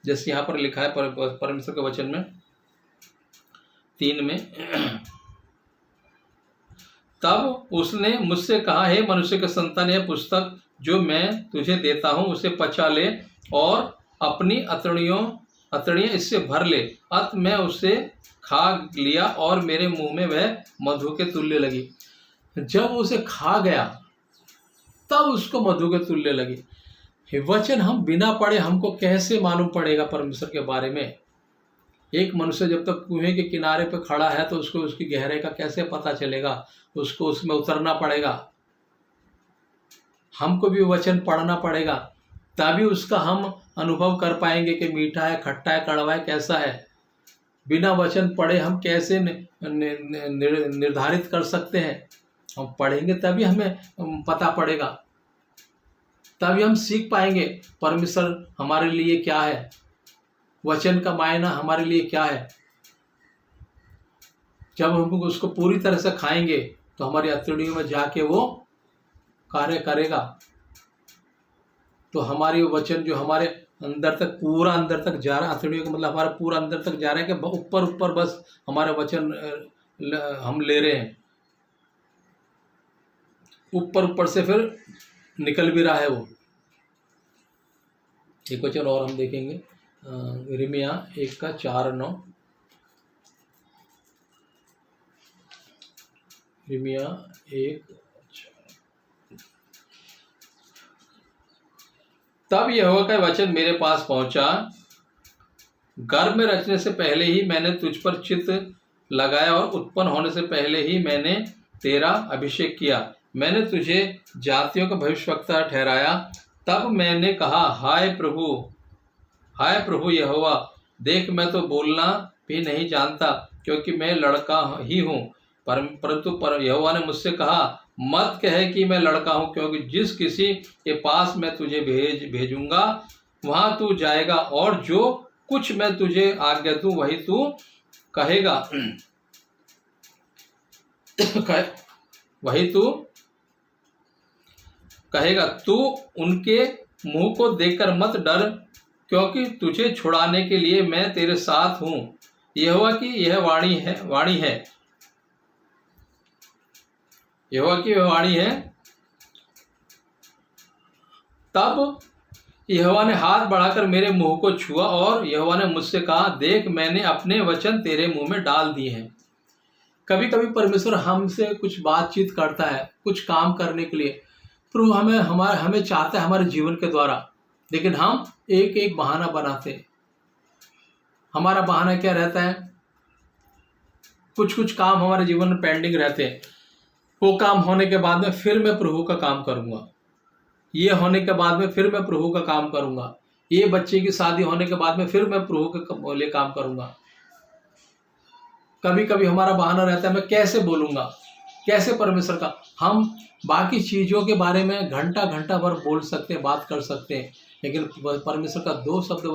जैसे यहाँ पर लिखा है परमेश्वर के वचन में 3 में, तब उसने मुझसे कहा, हे मनुष्य के संतान, यह पुस्तक जो मैं तुझे देता हूं उसे पचा ले और अपनी अतड़ियां इससे भर ले। अत मैं उसे खा लिया और मेरे मुंह में वह मधु के तुल्य लगी। जब उसे खा गया तब उसको मधु के तुल्य लगी। वचन हम बिना पढ़े हमको कैसे मालूम पड़ेगा परमेश्वर के बारे में? एक मनुष्य जब तक कुएं के किनारे पे खड़ा है तो उसको उसकी गहराई का कैसे पता चलेगा? उसको उसमें उतरना पड़ेगा, हमको भी वचन पढ़ना पड़ेगा, तभी उसका हम अनुभव कर पाएंगे कि मीठा है, खट्टा है, कड़वा है, कैसा है। बिना वचन पढ़े हम कैसे निर्धारित कर सकते हैं? हम पढ़ेंगे तभी हमें पता पड़ेगा, तभी हम सीख पाएंगे परमेश्वर हमारे लिए क्या है, वचन का मायना हमारे लिए क्या है। जब हम उसको पूरी तरह से खाएंगे तो हमारी अंतड़ियों में जाके वो कार्य करेगा। तो हमारी वचन जो हमारे अंदर तक, पूरा अंदर तक जा रहा है, अंतड़ियों का मतलब हमारा पूरा अंदर तक जा रहा है कि ऊपर ऊपर बस हमारे वचन हम ले रहे हैं, ऊपर ऊपर से फिर निकल भी रहा है वो। एक वचन और हम देखेंगे, यिर्मयाह 1:4-9। यिर्मयाह 1। तब यहोवा का वचन मेरे पास पहुंचा, गर्भ में रचने से पहले ही मैंने तुझ पर चित्त लगाया और उत्पन्न होने से पहले ही मैंने तेरा अभिषेक किया। मैंने तुझे जातियों का भविष्यवक्ता ठहराया। तब मैंने कहा, हाय प्रभु यहोवा, देख मैं तो बोलना भी नहीं जानता, क्योंकि मैं लड़का ही हूँ। परंतु यहोवा ने मुझसे कहा, मत कहे कि मैं लड़का हूँ, क्योंकि जिस किसी के पास मैं तुझे भेजूंगा वहां तू जाएगा, और जो कुछ मैं तुझे आज्ञा दूं वही तू कहेगा। वही तू कहेगा। तू उनके मुंह को देखकर मत डर, क्योंकि तुझे छुड़ाने के लिए मैं तेरे साथ हूँ। यहोवा की यह वाणी है। यहोवा की वह वाणी है। तब यहोवा ने हाथ बढ़ाकर मेरे मुंह को छुआ, और यहोवा ने मुझसे कहा, देख मैंने अपने वचन तेरे मुंह में डाल दिए हैं। कभी कभी परमेश्वर हमसे कुछ बातचीत करता है, कुछ काम करने के लिए। प्रभु हमें चाहता है हमारे जीवन के द्वारा, लेकिन हम एक एक बहाना बनाते हैं। हमारा बहाना क्या रहता है? कुछ काम हमारे जीवन में पेंडिंग रहते हैं। वो काम होने के बाद में फिर मैं प्रभु का काम करूंगा, ये होने के बाद में फिर मैं प्रभु का काम करूंगा, ये बच्चे की शादी होने के बाद में फिर मैं प्रभु के लिए काम करूंगा। कभी कभी हमारा बहाना रहता है, मैं कैसे बोलूंगा, कैसे परमेश्वर का। हम बाकी चीज़ों के बारे में घंटा भर बोल सकते हैं, बात कर सकते हैं, लेकिन परमेश्वर का 2 शब्द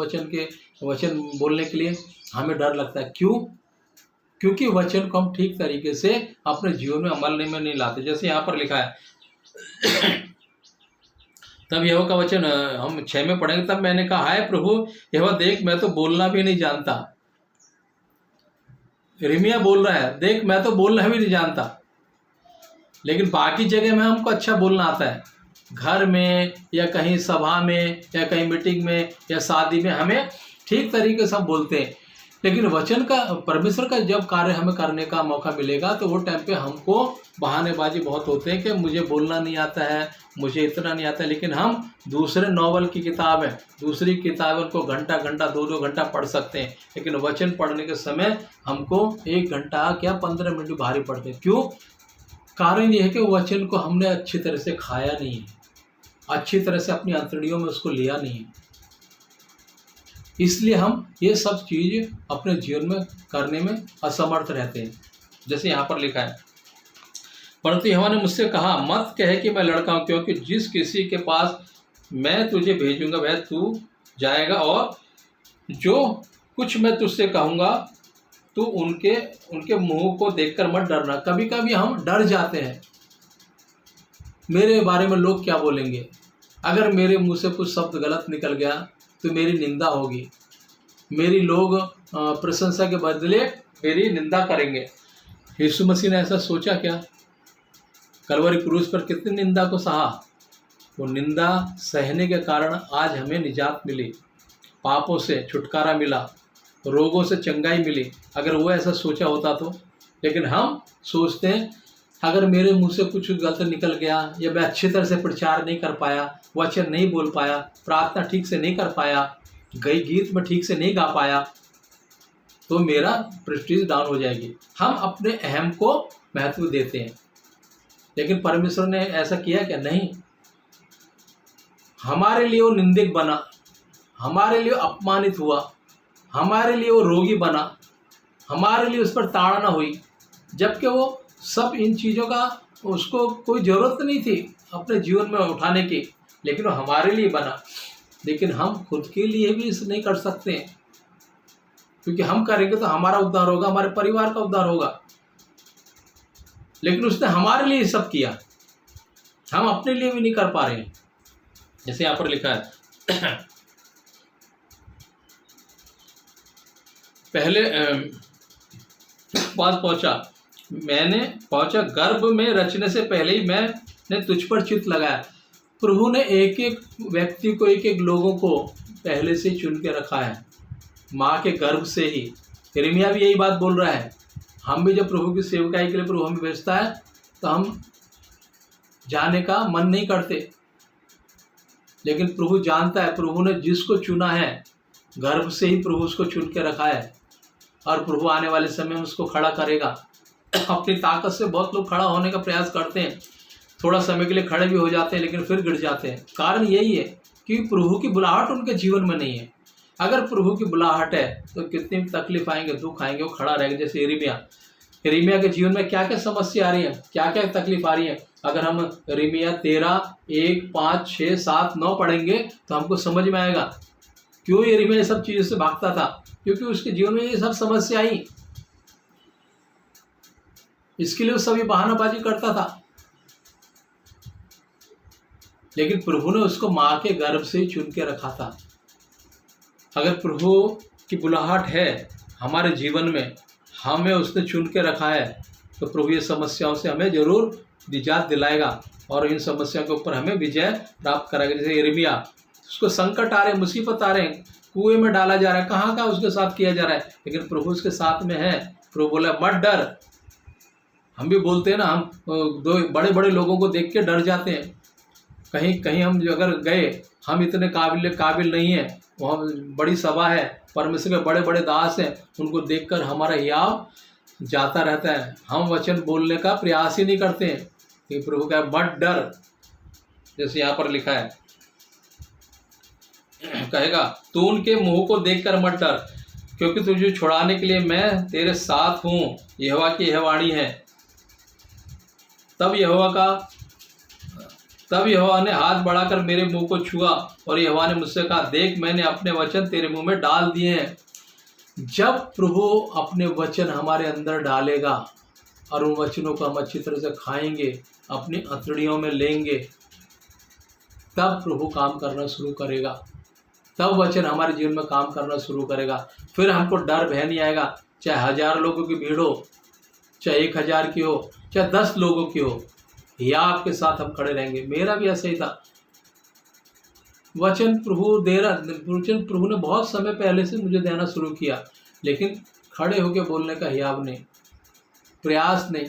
वचन बोलने के लिए हमें डर लगता है। क्यों? क्योंकि वचन को हम ठीक तरीके से अपने जीवन में अमल में नहीं लाते। जैसे यहाँ पर लिखा है, तब यहोवा का वचन हम 6 में पढ़ेंगे। तब मैंने कहा, हाय प्रभु यहोवा, देख मैं तो बोलना भी नहीं जानता। यिर्मयाह बोल रहा है, देख मैं तो बोलना भी नहीं जानता, लेकिन बाकी जगह में हमको अच्छा बोलना आता है। घर में या कहीं सभा में या कहीं मीटिंग में या शादी में हमें ठीक तरीके से हम बोलते हैं, लेकिन वचन का, परमेश्वर का जब कार्य हमें करने का मौका मिलेगा तो वो टाइम पे हमको बहानेबाजी बहुत होते हैं कि मुझे बोलना नहीं आता है, मुझे इतना नहीं आता है। लेकिन हम दूसरे नॉवल की किताब है, दूसरी किताबों को घंटा 2 घंटा पढ़ सकते हैं, लेकिन वचन पढ़ने के समय हमको 1 घंटा क्या 15 मिनट भारी पड़ते हैं। क्यों? कारण ये है कि वचन को हमने अच्छी तरह से खाया नहीं है, अच्छी तरह से अपनी अंतड़ियों में उसको लिया नहीं है, इसलिए हम ये सब चीज़ अपने जीवन में करने में असमर्थ रहते हैं। जैसे यहाँ पर लिखा है, परंतु यहोवा ने मुझसे कहा, मत कहे कि मैं लड़का हूँ, क्योंकि जिस किसी के पास मैं तुझे भेजूंगा वह तू जाएगा, और जो कुछ मैं तुझसे कहूँगा तू उनके मुंह को देखकर मत डरना। कभी कभी हम डर जाते हैं, मेरे बारे में लोग क्या बोलेंगे, अगर मेरे मुंह से कुछ शब्द गलत निकल गया तो मेरी निंदा होगी, मेरी लोग प्रशंसा के बदले मेरी निंदा करेंगे। यीशु मसीह ने ऐसा सोचा क्या? कलवरी क्रूस पर कितनी निंदा को सहा, वो निंदा सहने के कारण आज हमें निजात मिली, पापों से छुटकारा मिला, रोगों से चंगाई मिली। अगर वो ऐसा सोचा होता तो, लेकिन हम सोचते हैं अगर मेरे मुंह से कुछ गलत निकल गया या मैं अच्छी तरह से प्रचार नहीं कर पाया, वचन नहीं बोल पाया, प्रार्थना ठीक से नहीं कर पाया, गीत में ठीक से नहीं गा पाया, तो मेरा प्रेस्टीज डाउन हो जाएगी। हम अपने अहम को महत्व देते हैं, लेकिन परमेश्वर ने ऐसा किया क्या? नहीं। हमारे लिए वो निंदक बना, हमारे लिए अपमानित हुआ, हमारे लिए वो रोगी बना, हमारे लिए उस पर ताड़ना हुई, जबकि वो सब इन चीज़ों का उसको कोई ज़रूरत नहीं थी अपने जीवन में उठाने की, लेकिन वो हमारे लिए बना। लेकिन हम खुद के लिए भी इसे नहीं कर सकते हैं, क्योंकि हम करेंगे तो हमारा उद्धार होगा, हमारे परिवार का उद्धार होगा, लेकिन उसने हमारे लिए सब किया, हम अपने लिए भी नहीं कर पा रहे हैं। जैसे यहाँ पर लिखा है पहले पास पहुंचा गर्भ में रचने से पहले ही मैंने तुझ पर चित्त लगाया। प्रभु ने एक एक व्यक्ति को, एक एक लोगों को पहले से चुन के रखा है, माँ के गर्भ से ही। यिर्मयाह भी यही बात बोल रहा है। हम भी जब प्रभु की सेवकाई के लिए प्रभु हमें भेजता है तो हम जाने का मन नहीं करते, लेकिन प्रभु जानता है, प्रभु ने जिसको चुना है गर्भ से ही प्रभु उसको चुन के रखा है, और प्रभु आने वाले समय में उसको खड़ा करेगा। अपनी ताकत से बहुत लोग खड़ा होने का प्रयास करते हैं, थोड़ा समय के लिए खड़े भी हो जाते हैं, लेकिन फिर गिर जाते हैं। कारण यही है कि प्रभु की बुलाहट उनके जीवन में नहीं है। अगर प्रभु की बुलाहट है तो कितनी तकलीफ आएंगे, दुख आएंगे, वो खड़ा रहेगा। जैसे यिर्मयाह के जीवन में क्या क्या समस्या आ रही है, क्या क्या तकलीफ आ रही है। अगर हम यिर्मयाह 13:1, 5, 6, 7, 9 पढ़ेंगे तो हमको समझ में आएगा क्यों यिर्मयाह ये सब चीज़ों से भागता था, क्योंकि उसके जीवन में ये सब समस्या आई। इसके लिए वो सभी बहानाबाजी करता था, लेकिन प्रभु ने उसको माँ के गर्भ से ही चुन के रखा था। अगर प्रभु की बुलाहट है हमारे जीवन में, हमें उसने चुन के रखा है, तो प्रभु ये समस्याओं से हमें जरूर निजात दिलाएगा और इन समस्याओं के ऊपर हमें विजय प्राप्त कराएगा। जैसे यिर्मयाह, उसको संकट आ रहे, मुसीबत आ रहे, कुएं में डाला जा रहा है, कहाँ का उसके साथ किया जा रहा है, लेकिन प्रभु उसके साथ में है। प्रभु बोला मत डर। हम भी बोलते हैं ना, हम दो बड़े बड़े लोगों को देख के डर जाते हैं। कहीं कहीं हम अगर गए, हम इतने काबिल नहीं हैं, वहाँ बड़ी सभा है, परमेश्वर के बड़े बड़े दास हैं, उनको देखकर हमारा हियाव जाता रहता है। हम वचन बोलने का प्रयास ही नहीं करते हैं कि प्रभु का मत डर। जैसे यहाँ पर लिखा है, कहेगा तू उनके मुंह को देखकर मत डर, क्योंकि तुझे छुड़ाने के लिए मैं तेरे साथ हूँ, यहोवा की यह वाणी है। तब यहोवा ने हाथ बढ़ाकर मेरे मुंह को छुआ, और यहोवा ने मुझसे कहा, देख मैंने अपने वचन तेरे मुंह में डाल दिए हैं। जब प्रभु अपने वचन हमारे अंदर डालेगा और उन वचनों को हम अच्छी तरह से खाएंगे, अपनी अंतड़ियों में लेंगे, तब प्रभु काम करना शुरू करेगा। तब वचन हमारे जीवन में काम करना शुरू करेगा। फिर हमको डर भय नहीं आएगा। चाहे 1000 लोगों की भीड़ हो, चाहे 1000 की हो, चाहे 10 लोगों की हो, या आपके साथ हम खड़े रहेंगे। मेरा भी ऐसा ही था। वचन प्रभु ने बहुत समय पहले से मुझे देना शुरू किया, लेकिन खड़े होकर बोलने का हियाव नहीं, प्रयास नहीं।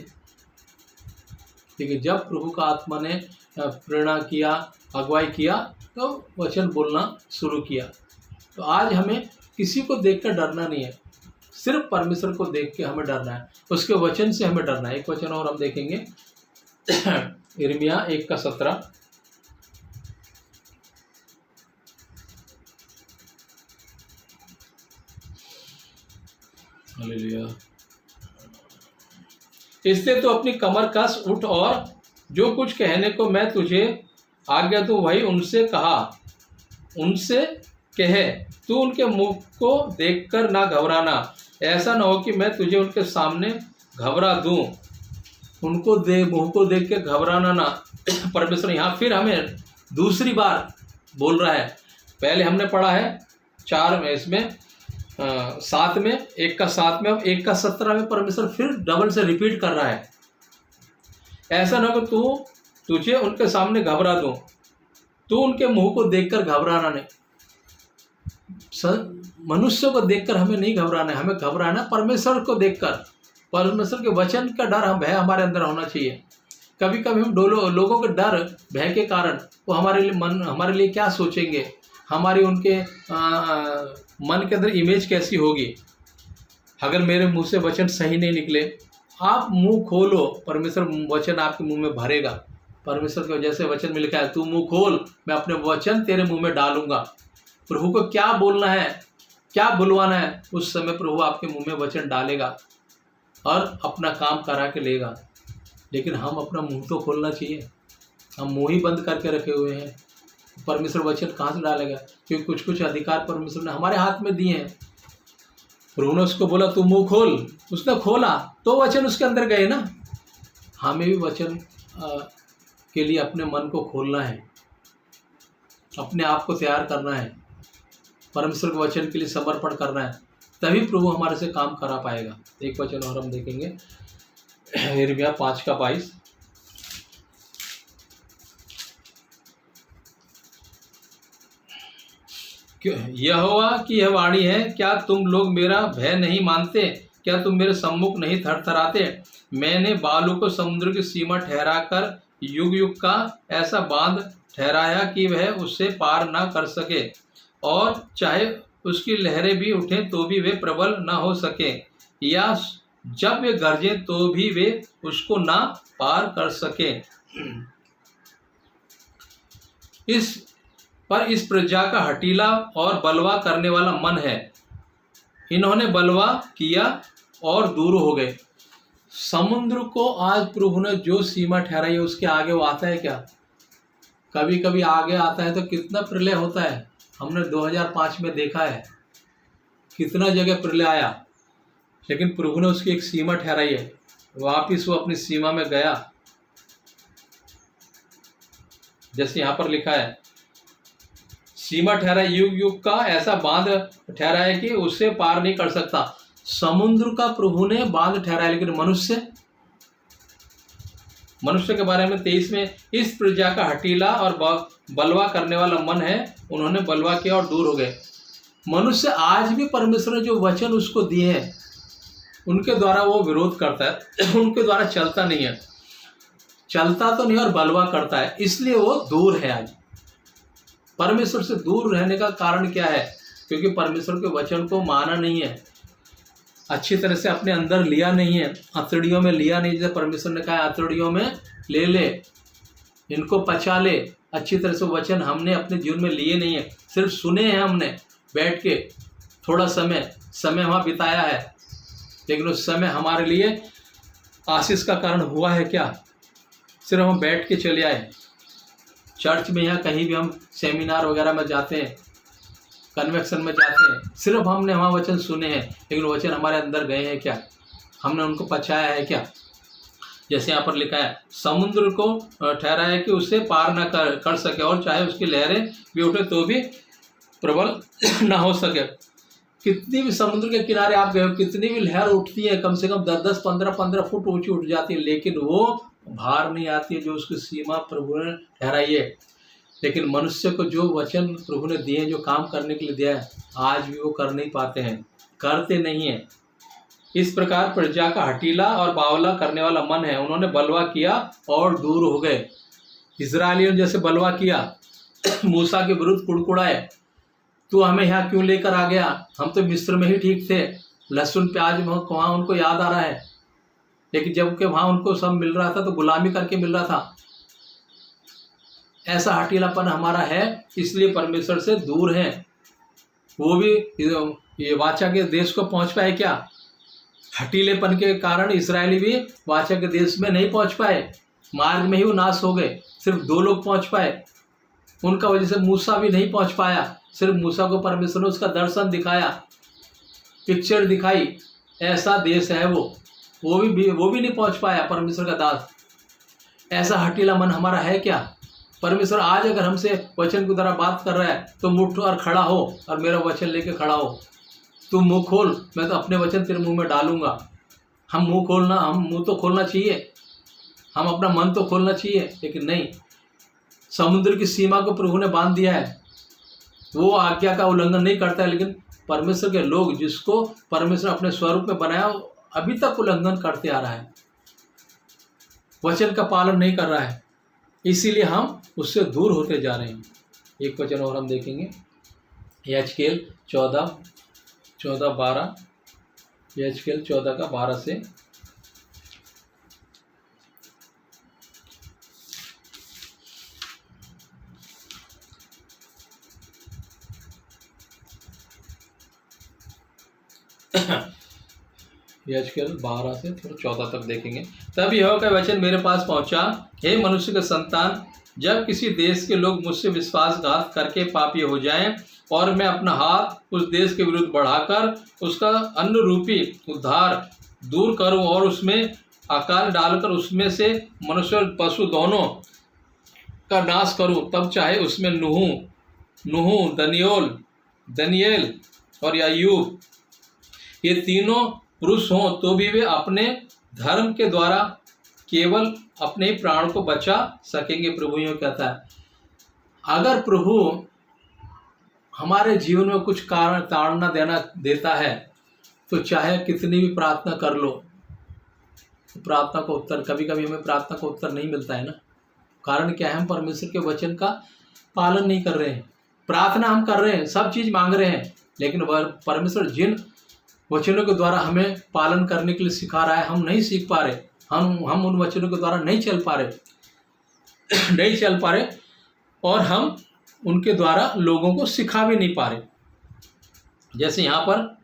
लेकिन जब प्रभु का आत्मा ने प्रेरणा किया, अगुवाई किया, तो वचन बोलना शुरू किया। तो आज हमें किसी को देखकर डरना नहीं है, सिर्फ परमेश्वर को देख के हमें डरना है, उसके वचन से हमें डरना है। एक वचन और हम देखेंगे, यिर्मयाह 1:17। हालेलुया। इसलिए तो अपनी कमर कस उठ, और जो कुछ कहने को मैं तुझे आज्ञा दूं वही उनसे कहे। तू उनके मुख को देखकर ना घबराना, ऐसा ना हो कि मैं तुझे उनके सामने घबरा दूं। उनको मुंह को देख के घबराना ना। परमेश्वर यहाँ फिर हमें दूसरी बार बोल रहा है। पहले हमने पढ़ा है 4 में, इसमें 7 में, 1:7 में, अब 1:17 में परमेश्वर फिर डबल से रिपीट कर रहा है। ऐसा ना हो तुझे उनके सामने घबरा दूं, तू उनके मुंह को देखकर घबराना नहीं। मनुष्य को देखकर हमें नहीं घबराना है, हमें घबराना परमेश्वर को देखकर, परमेश्वर के वचन का डर भय हमारे अंदर होना चाहिए। कभी कभी हम लोगों के डर भय के कारण वो हमारे लिए क्या सोचेंगे, हमारी उनके मन के अंदर इमेज कैसी होगी। अगर मेरे मुंह से वचन सही नहीं निकले, आप मुंह खोलो, परमेश्वर वचन आपके मुंह में भरेगा। परमेश्वर के जैसे वचन में लिखा है, तू मुंह खोल, मैं अपने वचन तेरे मुंह में डालूंगा। प्रभु को क्या बोलना है, क्या बुलवाना है, उस समय प्रभु आपके मुंह में वचन डालेगा और अपना काम करा के लेगा। लेकिन हम अपना मुंह तो खोलना चाहिए। हम मुंह ही बंद करके रखे हुए हैं, परमेश्वर वचन कहाँ से डालेगा? क्योंकि कुछ कुछ अधिकार परमेश्वर ने हमारे हाथ में दिए हैं। प्रभु ने उसको बोला तू मुंह खोल, उसने खोला तो वचन उसके अंदर गए ना। हमें भी वचन के लिए अपने मन को खोलना है, अपने आप को तैयार करना है, परमेश्वर के वचन के लिए समर्पण करना है, तभी प्रभु हमारे से काम करा पाएगा। एक वचन और हम देखेंगे, यिर्मयाह 5:22। यहोवा की यह वाणी है, क्या तुम लोग मेरा भय नहीं मानते? क्या तुम मेरे सम्मुख नहीं थरथराते? मैंने बालू को समुद्र की सीमा ठहराकर युग युग का ऐसा बांध ठहराया कि वह उससे पार ना कर सके, और चाहे उसकी लहरें भी उठें तो भी वे प्रबल ना हो सके, या जब वे गरजें तो भी वे उसको ना पार कर सके। इस प्रजा का हठीला और बलवा करने वाला मन है, इन्होंने बलवा किया और दूर हो गए। समुद्र को आज प्रभु ने जो सीमा ठहराई है, उसके आगे वो आता है क्या? कभी कभी आगे आता है तो कितना प्रलय होता है। हमने 2005 में देखा है कितना जगह प्रलय आया, लेकिन प्रभु ने उसकी एक सीमा ठहराई है, वापिस वो अपनी सीमा में गया। जैसे यहाँ पर लिखा है, सीमा ठहराए, युग युग का ऐसा बांध ठहराया कि उससे पार नहीं कर सकता। समुद्र का प्रभु ने बांध ठहराया, लेकिन मनुष्य के बारे में 23 में, इस प्रजा का हठीला और बलवा करने वाला मन है, उन्होंने बलवा किया और दूर हो गए। मनुष्य आज भी परमेश्वर ने जो वचन उसको दिए हैं, उनके द्वारा वो विरोध करता है, उनके द्वारा चलता नहीं है, चलता तो नहीं और बलवा करता है, इसलिए वो दूर है। आज परमेश्वर से दूर रहने का कारण क्या है? क्योंकि परमेश्वर के वचन को माना नहीं है, अच्छी तरह से अपने अंदर लिया नहीं है, हथेलियों में लिया नहीं। जैसे परमेश्वर ने कहा हथेलियों में ले, इनको पचा ले। अच्छी तरह से वचन हमने अपने जीवन में लिए नहीं है, सिर्फ सुने हैं हमने बैठ के, थोड़ा समय वहाँ बिताया है, लेकिन उस समय हमारे लिए आशीष का कारण हुआ है क्या? सिर्फ हम बैठ के चले आए। चर्च में या कहीं भी हम सेमिनार वगैरह में जाते हैं, कन्वेक्शन में जाते हैं, सिर्फ हमने वहाँ वचन सुने हैं, लेकिन वचन हमारे अंदर गए हैं क्या? हमने उनको पचाया है क्या? जैसे यहाँ पर लिखा है, समुद्र को ठहराया कि उससे पार न कर सके, और चाहे उसकी लहरें भी उठे तो भी प्रबल ना हो सके। कितनी भी समुद्र के किनारे आप गए हो, कितनी भी लहर उठती है, कम से कम 10-10, 15-15 फुट ऊंची उठ जाती है, लेकिन वो भार नहीं आती है जो उसकी सीमा प्रभु ने ठहराई है। लेकिन मनुष्य को जो वचन प्रभु ने दिए, जो काम करने के लिए दिया है, आज भी वो कर नहीं पाते हैं, करते नहीं है। इस प्रकार प्रजा का हठीला और बावला करने वाला मन है, उन्होंने बलवा किया और दूर हो गए। इजरायलियों ने जैसे बलवा किया, मूसा के विरुद्ध कुड़कुड़ाए, तू हमें यहाँ क्यों लेकर आ गया, हम तो मिस्र में ही ठीक थे, लहसुन प्याज वहाँ उनको याद आ रहा है, लेकिन जबकि वहाँ उनको सब मिल रहा था तो गुलामी करके मिल रहा था। ऐसा हठीलापन हमारा है, इसलिए परमेश्वर से दूर हैं। वो भी ये वाचा के देश को पहुँच पाए क्या? हठीलेपन के कारण इस्राएली भी वाचा के देश में नहीं पहुँच पाए, मार्ग में ही वो नाश हो गए। सिर्फ 2 लोग पहुँच पाए, उनका वजह से मूसा भी नहीं पहुँच पाया। सिर्फ मूसा को परमेश्वर ने उसका दर्शन दिखाया, पिक्चर दिखाई, ऐसा देश है वो भी नहीं पहुँच पाया परमेश्वर का दास। ऐसा हठीला मन हमारा है क्या? परमेश्वर आज अगर हमसे वचन के द्वारा बात कर रहा है तो मुठ और खड़ा हो और मेरा वचन लेके खड़ा हो। तू मुंह खोल, मैं तो अपने वचन तेरे मुंह में डालूंगा। हम मुंह तो खोलना चाहिए, हम अपना मन तो खोलना चाहिए, लेकिन नहीं। समुद्र की सीमा को प्रभु ने बांध दिया है, वो आज्ञा का उल्लंघन नहीं करता है। लेकिन परमेश्वर के लोग, जिसको परमेश्वर अपने स्वरूप में बनाया, अभी तक उल्लंघन करते आ रहा है, वचन का पालन नहीं कर रहा है, इसीलिए हम उससे दूर होते जा रहे हैं। एक वचन और हम देखेंगे, यहेजकेल 14:12, यहेजकेल 14 का 12 से। यहेजकेल 12 से थोड़ा 14 तक देखेंगे। तब यहोवा का वचन मेरे पास पहुंचा, हे मनुष्य के संतान, जब किसी देश के लोग मुझसे विश्वासघात करके पापी हो जाएं और मैं अपना हाथ उस देश के विरुद्ध बढ़ाकर उसका अन्न रूपी उद्धार दूर करूं और उसमें अकाल डालकर उसमें से मनुष्य और पशु दोनों का नाश करूं, तब चाहे उसमें नूह, दनियेल और यायूब ये तीनों पुरुष हों, तो भी वे अपने धर्म के द्वारा केवल अपने ही प्राण को बचा सकेंगे। प्रभु यूँ कहता है, अगर प्रभु हमारे जीवन में कुछ कारण ताड़ना देता है तो चाहे कितनी भी प्रार्थना कर लो, तो प्रार्थना का उत्तर, कभी कभी हमें प्रार्थना का उत्तर नहीं मिलता है ना। कारण क्या है? हम परमेश्वर के वचन का पालन नहीं कर रहे हैं। प्रार्थना हम कर रहे हैं, सब चीज़ मांग रहे हैं, लेकिन परमेश्वर जिन वचनों के द्वारा हमें पालन करने के लिए सिखा रहा है, हम नहीं सीख पा रहे, हम उन वचनों के द्वारा नहीं चल पा रहे और हम उनके द्वारा लोगों को सिखा भी नहीं पा रहे। जैसे यहाँ पर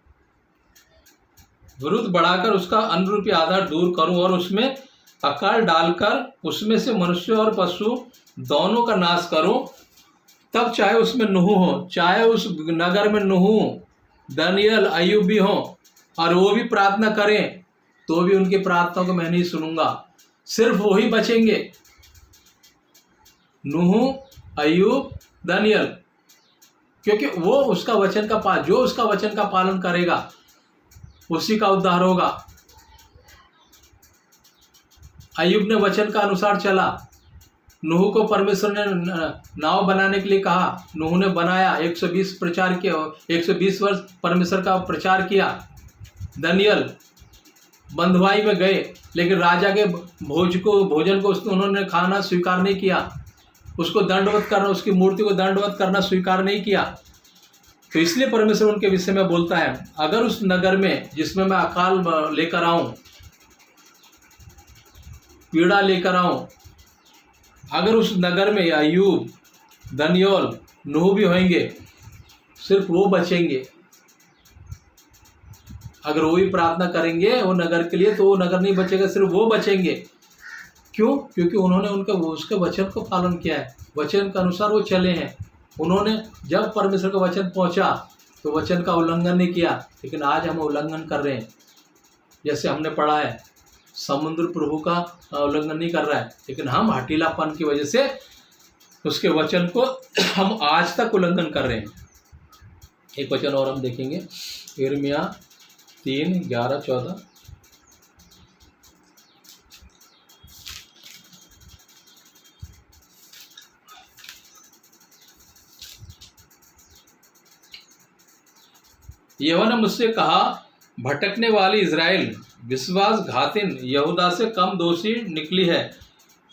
विरुद्ध बढ़ाकर उसका अनुरूपी आधार दूर करूं और उसमें अकाल डालकर उसमें से मनुष्य और पशु दोनों का नाश करूं, तब चाहे उसमें नूह हो, चाहे उस नगर में नूह, दानियल, अय्यूब भी हो और वो भी प्रार्थना करें, तो भी उनकी प्रार्थना को मैं नहीं सुनूंगा। सिर्फ वही बचेंगे, नूह, अय्यूब, दानियल, क्योंकि वो उसका वचन का जो उसका वचन का पालन करेगा उसी का उद्धार होगा। अय्यूब ने वचन का अनुसार चला, नूह को परमेश्वर ने नाव बनाने के लिए कहा, नूह ने बनाया, 120 प्रचार किया, 120 वर्ष परमेश्वर का प्रचार किया। दानियल बंधुआई में गए, लेकिन राजा के भोजन को उन्होंने खाना स्वीकार नहीं किया, उसको दंडवत करना, उसकी मूर्ति को दंडवत करना स्वीकार नहीं किया। तो इसलिए परमेश्वर उनके विषय में बोलता है, अगर उस नगर में जिसमें मैं अकाल लेकर आऊं, पीड़ा लेकर आऊं, अगर उस नगर में अय्यूब, दानियल, नूह भी होंगे, सिर्फ वो बचेंगे। अगर वो ही प्रार्थना करेंगे वो नगर के लिए, तो वो नगर नहीं बचेगा, सिर्फ वो बचेंगे। क्यों? क्योंकि उन्होंने उसके वचन को पालन किया है, वचन के अनुसार वो चले हैं। उन्होंने जब परमेश्वर का वचन पहुंचा तो वचन का उल्लंघन नहीं किया, लेकिन आज हम उल्लंघन कर रहे हैं। जैसे हमने पढ़ा है, समुद्र प्रभु का उल्लंघन नहीं कर रहा है, लेकिन हम हठीलापन की वजह से उसके वचन को हम आज तक उल्लंघन कर रहे हैं। एक वचन और हम देखेंगे, यिर्मयाह 3:11-14। यहोवा ने मुझसे कहा, भटकने वाली इज़राइल विश्वासघातिन यहूदा से कम दोषी निकली है।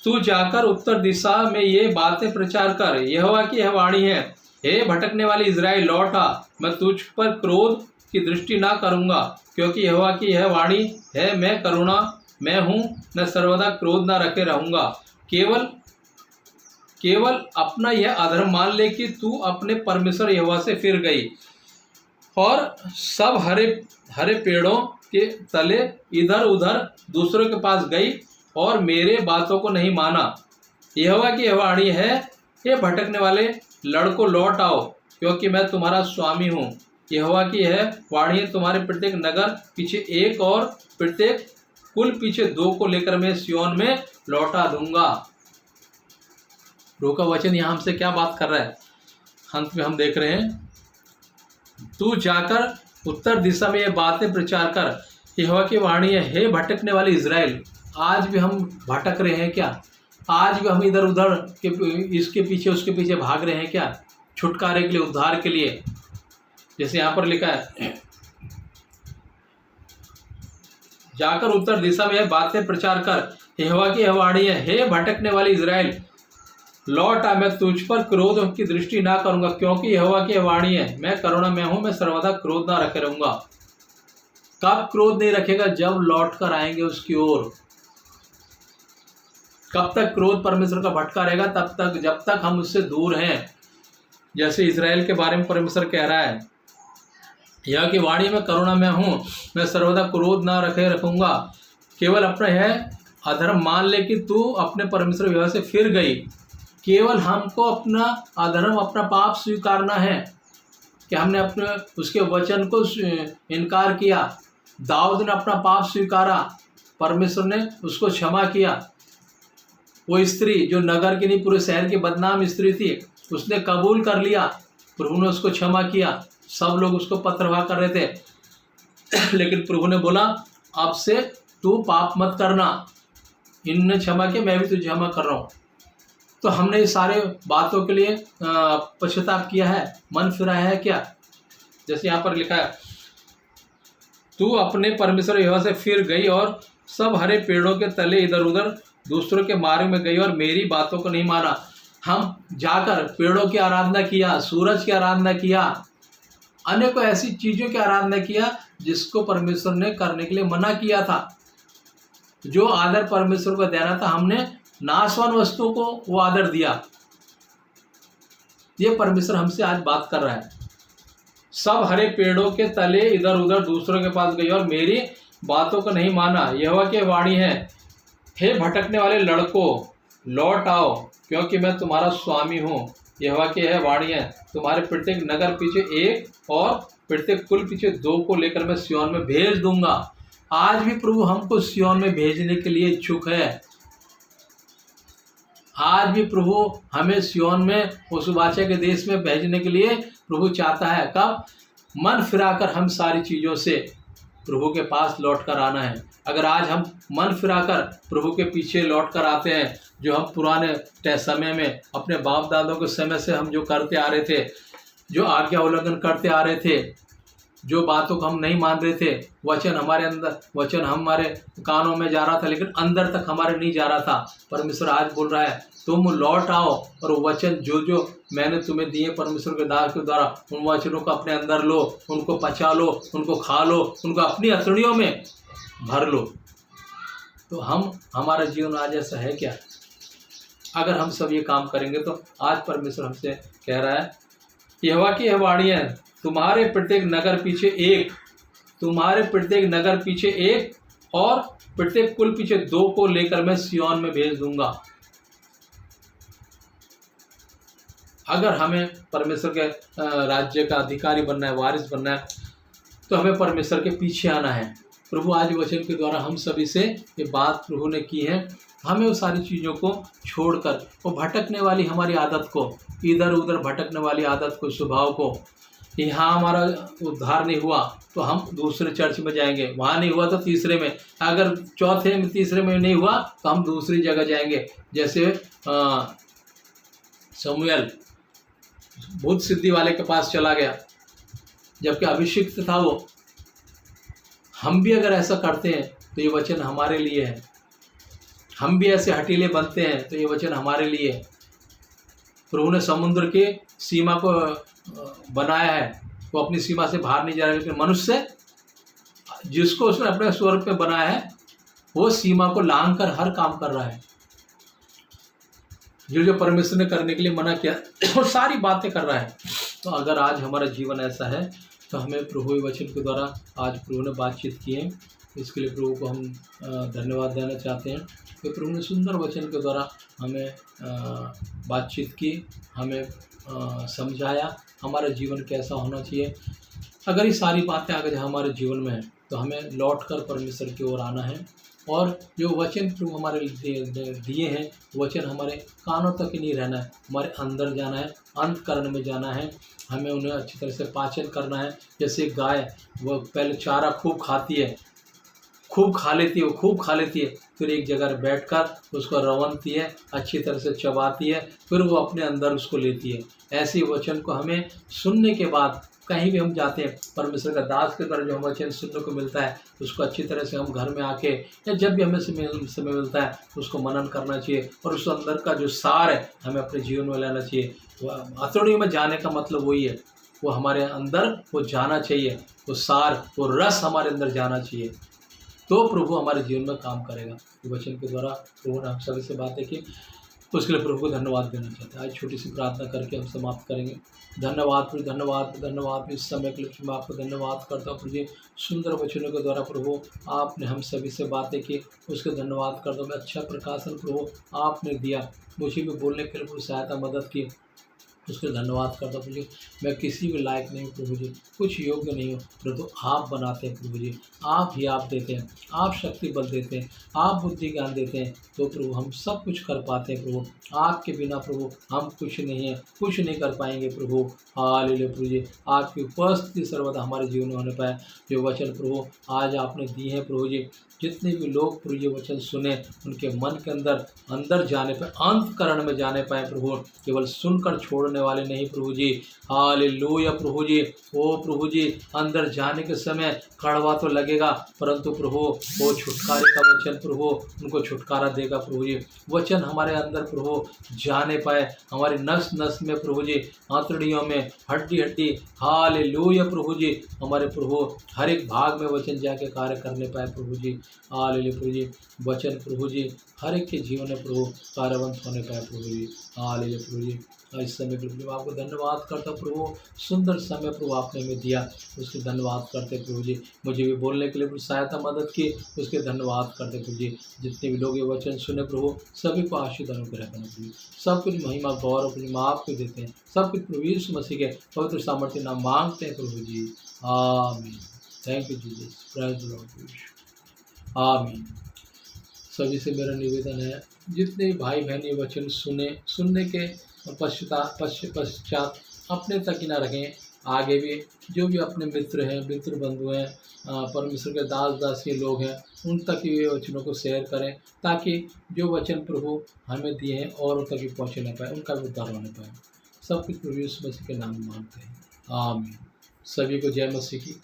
तू जाकर उत्तर दिशा में ये बातें प्रचार कर, यहोवा की यह वाणी है, हे भटकने वाली इज़राइल, लौट आ, मैं तुझ पर क्रोध की दृष्टि ना करूँगा, क्योंकि यहोवा की यह वाणी है, मैं करुणा मैं हूँ, मैं सर्वदा क्रोध ना रखे रहूँगा। केवल अपना यह अधर्म मान ले कि तू अपने परमेश्वर यहोवा से फिर गई और सब हरे पेड़ों के तले इधर उधर दूसरों के पास गई और मेरे बातों को नहीं माना। यहोवा की यह वाणी है, ये भटकने वाले लड़कों, लौट आओ, क्योंकि मैं तुम्हारा स्वामी हूँ। यहोवा की यह वाणी है, तुम्हारे प्रत्येक नगर पीछे एक और प्रत्येक कुल पीछे 2 को लेकर मैं सिय्योन में लौटा दूंगा। प्रभु का वचन यहाँ हमसे क्या बात कर रहा है? अंत में हम देख रहे हैं, तू जाकर उत्तर दिशा में ये बातें प्रचार कर, यहोवा की वाणी है, हे भटकने वाली इज़राइल। आज भी हम भटक रहे हैं क्या? आज भी हम इधर उधर के इसके पीछे उसके पीछे भाग रहे हैं क्या? छुटकारे के लिए, उद्धार के लिए। जैसे यहाँ पर लिखा है, जाकर उत्तर दिशा में यह बातें प्रचार कर, यहोवा की यह वाणी है, हे भटकने वाली इज़राइल, लौट आ, मैं तुझ पर क्रोध की दृष्टि ना करूंगा, क्योंकि यहोवा की यह वाणी है, मैं करुणा में हूं, मैं सर्वदा क्रोध ना रखे रहूंगा। कब क्रोध नहीं रखेगा? जब लौट कर आएंगे उसकी ओर। कब तक क्रोध परमेश्वर का भटका रहेगा? तब तक जब तक हम उससे दूर हैं। जैसे इज़राइल के बारे में परमेश्वर कह रहा है, यह की वाणी में करुणा में हूँ, मैं सर्वदा क्रोध ना रखे रखूँगा। केवल अपना है अधर्म मान ले कि तू अपने परमेश्वर यहोवा से फिर गई। केवल हमको अपना अधर्म, अपना पाप स्वीकारना है कि हमने अपने उसके वचन को इनकार किया। दाऊद ने अपना पाप स्वीकारा, परमेश्वर ने उसको क्षमा किया। वो स्त्री जो नगर की नहीं पूरे शहर की बदनाम स्त्री थी, उसने कबूल कर लिया, प्रभु ने उसको क्षमा किया। सब लोग उसको पत्रवाह कर रहे थे लेकिन प्रभु ने बोला, अब से तू पाप मत करना, इनने क्षमा किया, मैं भी तुझे क्षमा कर रहा हूँ। तो हमने इस सारे बातों के लिए पश्चाताप किया है, मन फिराया है क्या? जैसे यहाँ पर लिखा है, तू अपने परमेश्वर यहोवा से फिर गई और सब हरे पेड़ों के तले इधर उधर दूसरों के मार्ग में गई और मेरी बातों को नहीं माना। हम जाकर पेड़ों की आराधना किया, सूरज की आराधना किया, अनेकों ऐसी चीज़ों की आराधना किया जिसको परमेश्वर ने करने के लिए मना किया था। जो आदर परमेश्वर को देना था, हमने नाशवान वस्तुओं को वो आदर दिया। ये परमेश्वर हमसे आज बात कर रहा है। सब हरे पेड़ों के तले इधर उधर दूसरों के पास गई और मेरी बातों को नहीं माना। यहोवा की वाणी है, हे भटकने वाले लड़कों, लौट आओ, क्योंकि मैं तुम्हारा स्वामी हूँ। यहोवा की यह वाणी है, तुम्हारे प्रत्येक नगर पीछे एक और प्रत्येक कुल पीछे दो को लेकर मैं सिय्योन में भेज दूंगा। आज भी प्रभु हमको सिय्योन में भेजने के लिए इच्छुक है। आज भी प्रभु हमें सिय्योन में, उस वाचा के देश में भेजने के लिए प्रभु चाहता है। कब? मन फिराकर हम सारी चीज़ों से प्रभु के पास लौट कर आना है। अगर आज हम मन फिराकर प्रभु के पीछे लौट कर आते हैं, जो हम पुराने समय में अपने बाप दादों के समय से हम जो करते आ रहे थे, जो आज्ञा उल्लंघन करते आ रहे थे, जो बातों को हम नहीं मान रहे थे, वचन हमारे कानों में जा रहा था लेकिन अंदर तक हमारे नहीं जा रहा था। परमेश्वर आज बोल रहा है, तुम लौट आओ और वचन जो मैंने तुम्हें दिए परमेश्वर के दास के द्वारा, उन वचनों को अपने अंदर लो, उनको पचा लो, उनको खा लो, उनको अपनी अतड़ियों में भर लो। तो हमारा जीवन आज ऐसा है क्या? अगर हम सब ये काम करेंगे तो आज परमेश्वर हमसे कह रहा है, यहोवा की यह वाणी है, तुम्हारे प्रत्येक नगर पीछे एक और प्रत्येक कुल पीछे दो को लेकर मैं सिय्योन में भेज दूंगा। अगर हमें परमेश्वर के राज्य का अधिकारी बनना है, वारिस बनना है, तो हमें परमेश्वर के पीछे आना है। प्रभु आज वचन के द्वारा हम सभी से ये बात प्रभु ने की है। हमें वो सारी चीज़ों को छोड़कर, वो भटकने वाली हमारी आदत को, इधर उधर भटकने वाली आदत को, स्वभाव को, यहाँ हमारा उद्धार नहीं हुआ तो हम दूसरे चर्च में जाएंगे, वहाँ नहीं हुआ तो तीसरे में, अगर चौथे में तीसरे में नहीं हुआ तो हम दूसरी जगह जाएंगे। जैसे शमूएल भूत सिद्धि वाले के पास चला गया, जबकि अभिषिक्त था वो। हम भी अगर ऐसा करते हैं तो ये वचन हमारे लिए है। हम भी ऐसे हटीले बनते हैं तो ये वचन हमारे लिए है। प्रभु ने समुद्र की सीमा को बनाया है, वो अपनी सीमा से बाहर नहीं जा रहा है, लेकिन मनुष्य जिसको उसने अपने स्वरूप में बनाया है वो सीमा को लांघ कर हर काम कर रहा है। जो परमेश्वर ने करने के लिए मना किया वो सारी बातें कर रहा है। तो अगर आज हमारा जीवन ऐसा है तो हमें प्रभु के वचन के द्वारा आज प्रभु ने बातचीत की है, इसके लिए प्रभु को हम धन्यवाद देना चाहते हैं कि प्रभु ने सुंदर वचन के द्वारा हमें बातचीत की, हमें समझाया हमारा जीवन कैसा होना चाहिए। अगर ये सारी बातें अगर हमारे जीवन में है तो हमें लौटकर परमेश्वर की ओर आना है, और जो वचन प्रभु हमारे दिए हैं वचन हमारे कानों तक ही नहीं रहना है, हमारे अंदर जाना है, अंतकरण में जाना है। हमें उन्हें अच्छी तरह से पाचन करना है। जैसे गाय वो पहले चारा खूब खाती है, खूब खा लेती है, वो खूब खा लेती है, फिर एक जगह बैठकर उसको रवंती है, अच्छी तरह से चबाती है, फिर वो अपने अंदर उसको लेती है। ऐसे वचन को हमें सुनने के बाद कहीं भी हम जाते हैं, परमेश्वर का दास के द्वारा जो हमें वचन सुनने को मिलता है उसको अच्छी तरह से हम घर में आके या जब भी हमें समय मिलता है उसको मनन करना चाहिए और उस अंदर का जो सार है हमें अपने जीवन में लाना चाहिए। वह हथौड़ी में जाने का मतलब वही है, वो हमारे अंदर वो जाना चाहिए, वो सार वो रस हमारे अंदर जाना चाहिए, तो प्रभु हमारे जीवन में काम करेगा। वचन के द्वारा प्रभु ने हम सभी से बातें की, तो उसके लिए प्रभु को धन्यवाद देना चाहते हैं। आज छोटी सी प्रार्थना करके हम समाप्त करेंगे। धन्यवाद प्रभु, धन्यवाद धन्यवाद इस समय के लिए मैं आपको धन्यवाद करता हूँ प्रभु जी। सुंदर वचनों के द्वारा प्रभु आपने हम सभी से बातें की, उसके धन्यवाद करता हूँ। मैं अच्छा प्रकाशन प्रभु आपने दिया, मुझे भी बोलने के लिए प्रभु सहायता मदद की, उसके धन्यवाद करता हूँ प्रभु जी। मैं किसी भी लायक नहीं हूँ प्रभु जी, कुछ योग्य नहीं हूँ, परंतु आप बनाते हैं प्रभु जी, आप ही आप देते हैं, आप शक्ति बल देते हैं, आप बुद्धि ज्ञान देते हैं, तो प्रभु हम सब कुछ कर पाते हैं प्रभु। आपके बिना प्रभु हम कुछ नहीं है, कुछ नहीं कर पाएंगे प्रभु। हालेलुया प्रभु जी, आपकी उपस्थिति सर्वदा हमारे जीवन में होने पाए। जो वचन प्रभु आज आपने दिए हैं प्रभु जी, जितने भी लोग प्रभु ये वचन सुने उनके मन के अंदर जाने पर, अंतकरण में जाने पाए प्रभु, केवल सुनकर छोड़ने वाले नहीं प्रभु जी। हालेलुया प्रभु जी। ओ प्रभु जी, अंदर जाने के समय कड़वा तो लगेगा, परंतु प्रभु वो छुटकारे का वचन प्रभु उनको छुटकारा देगा प्रभु जी। वचन हमारे अंदर प्रभु जाने पाए, हमारी नस नस में प्रभु जी, आंतड़ियों में, हड्डी हड्डी, हालेलुया प्रभु जी, हमारे प्रभु हर एक भाग में वचन जाके कार्य करने पाए प्रभु जी। हालेलुया प्रभु जी, वचन प्रभु जी हर एक के जीवन में प्रभु कार्यवंत होने पाए प्रभु जी। हालेलुया प्रभु जी, इस समय के लिए आपको धन्यवाद करता प्रभु, सुंदर समय प्रभु आपने हमें दिया, उसके धन्यवाद करते प्रभु जी। मुझे भी बोलने के लिए प्रभु सहायता मदद की, उसके धन्यवाद करते प्रभु जी। जितने भी लोग ये वचन सुने प्रभु सभी को आशीष अनुग्रह करना प्रभु, सब कुछ महिमा गौरव प्रभु आपको देते हैं, सब कुछ प्रभु यीशु मसीह के पवित्र सामर्थ्य नाम मांगते हैं प्रभु जी। आमीन। Thank you Jesus, praise the Lord. आमीन। सभी से मेरा निवेदन है, जितने भी भाई बहन ये वचन सुनने के पश्चात अपने तक ही ना रखें, आगे भी जो भी अपने मित्र हैं, मित्र बंधु हैं, परमेश्वर के दास दासी लोग हैं, उन तक ये वचनों को शेयर करें, ताकि जो वचन प्रभु हमें दिए हैं और उन तक भी पहुँच ना पाए, उनका भी उद्धार होने पाए। सब कुछ प्रभु यीशु मसीह के नाम में मांगते हैं। आमीन। सभी को जय मसीह की।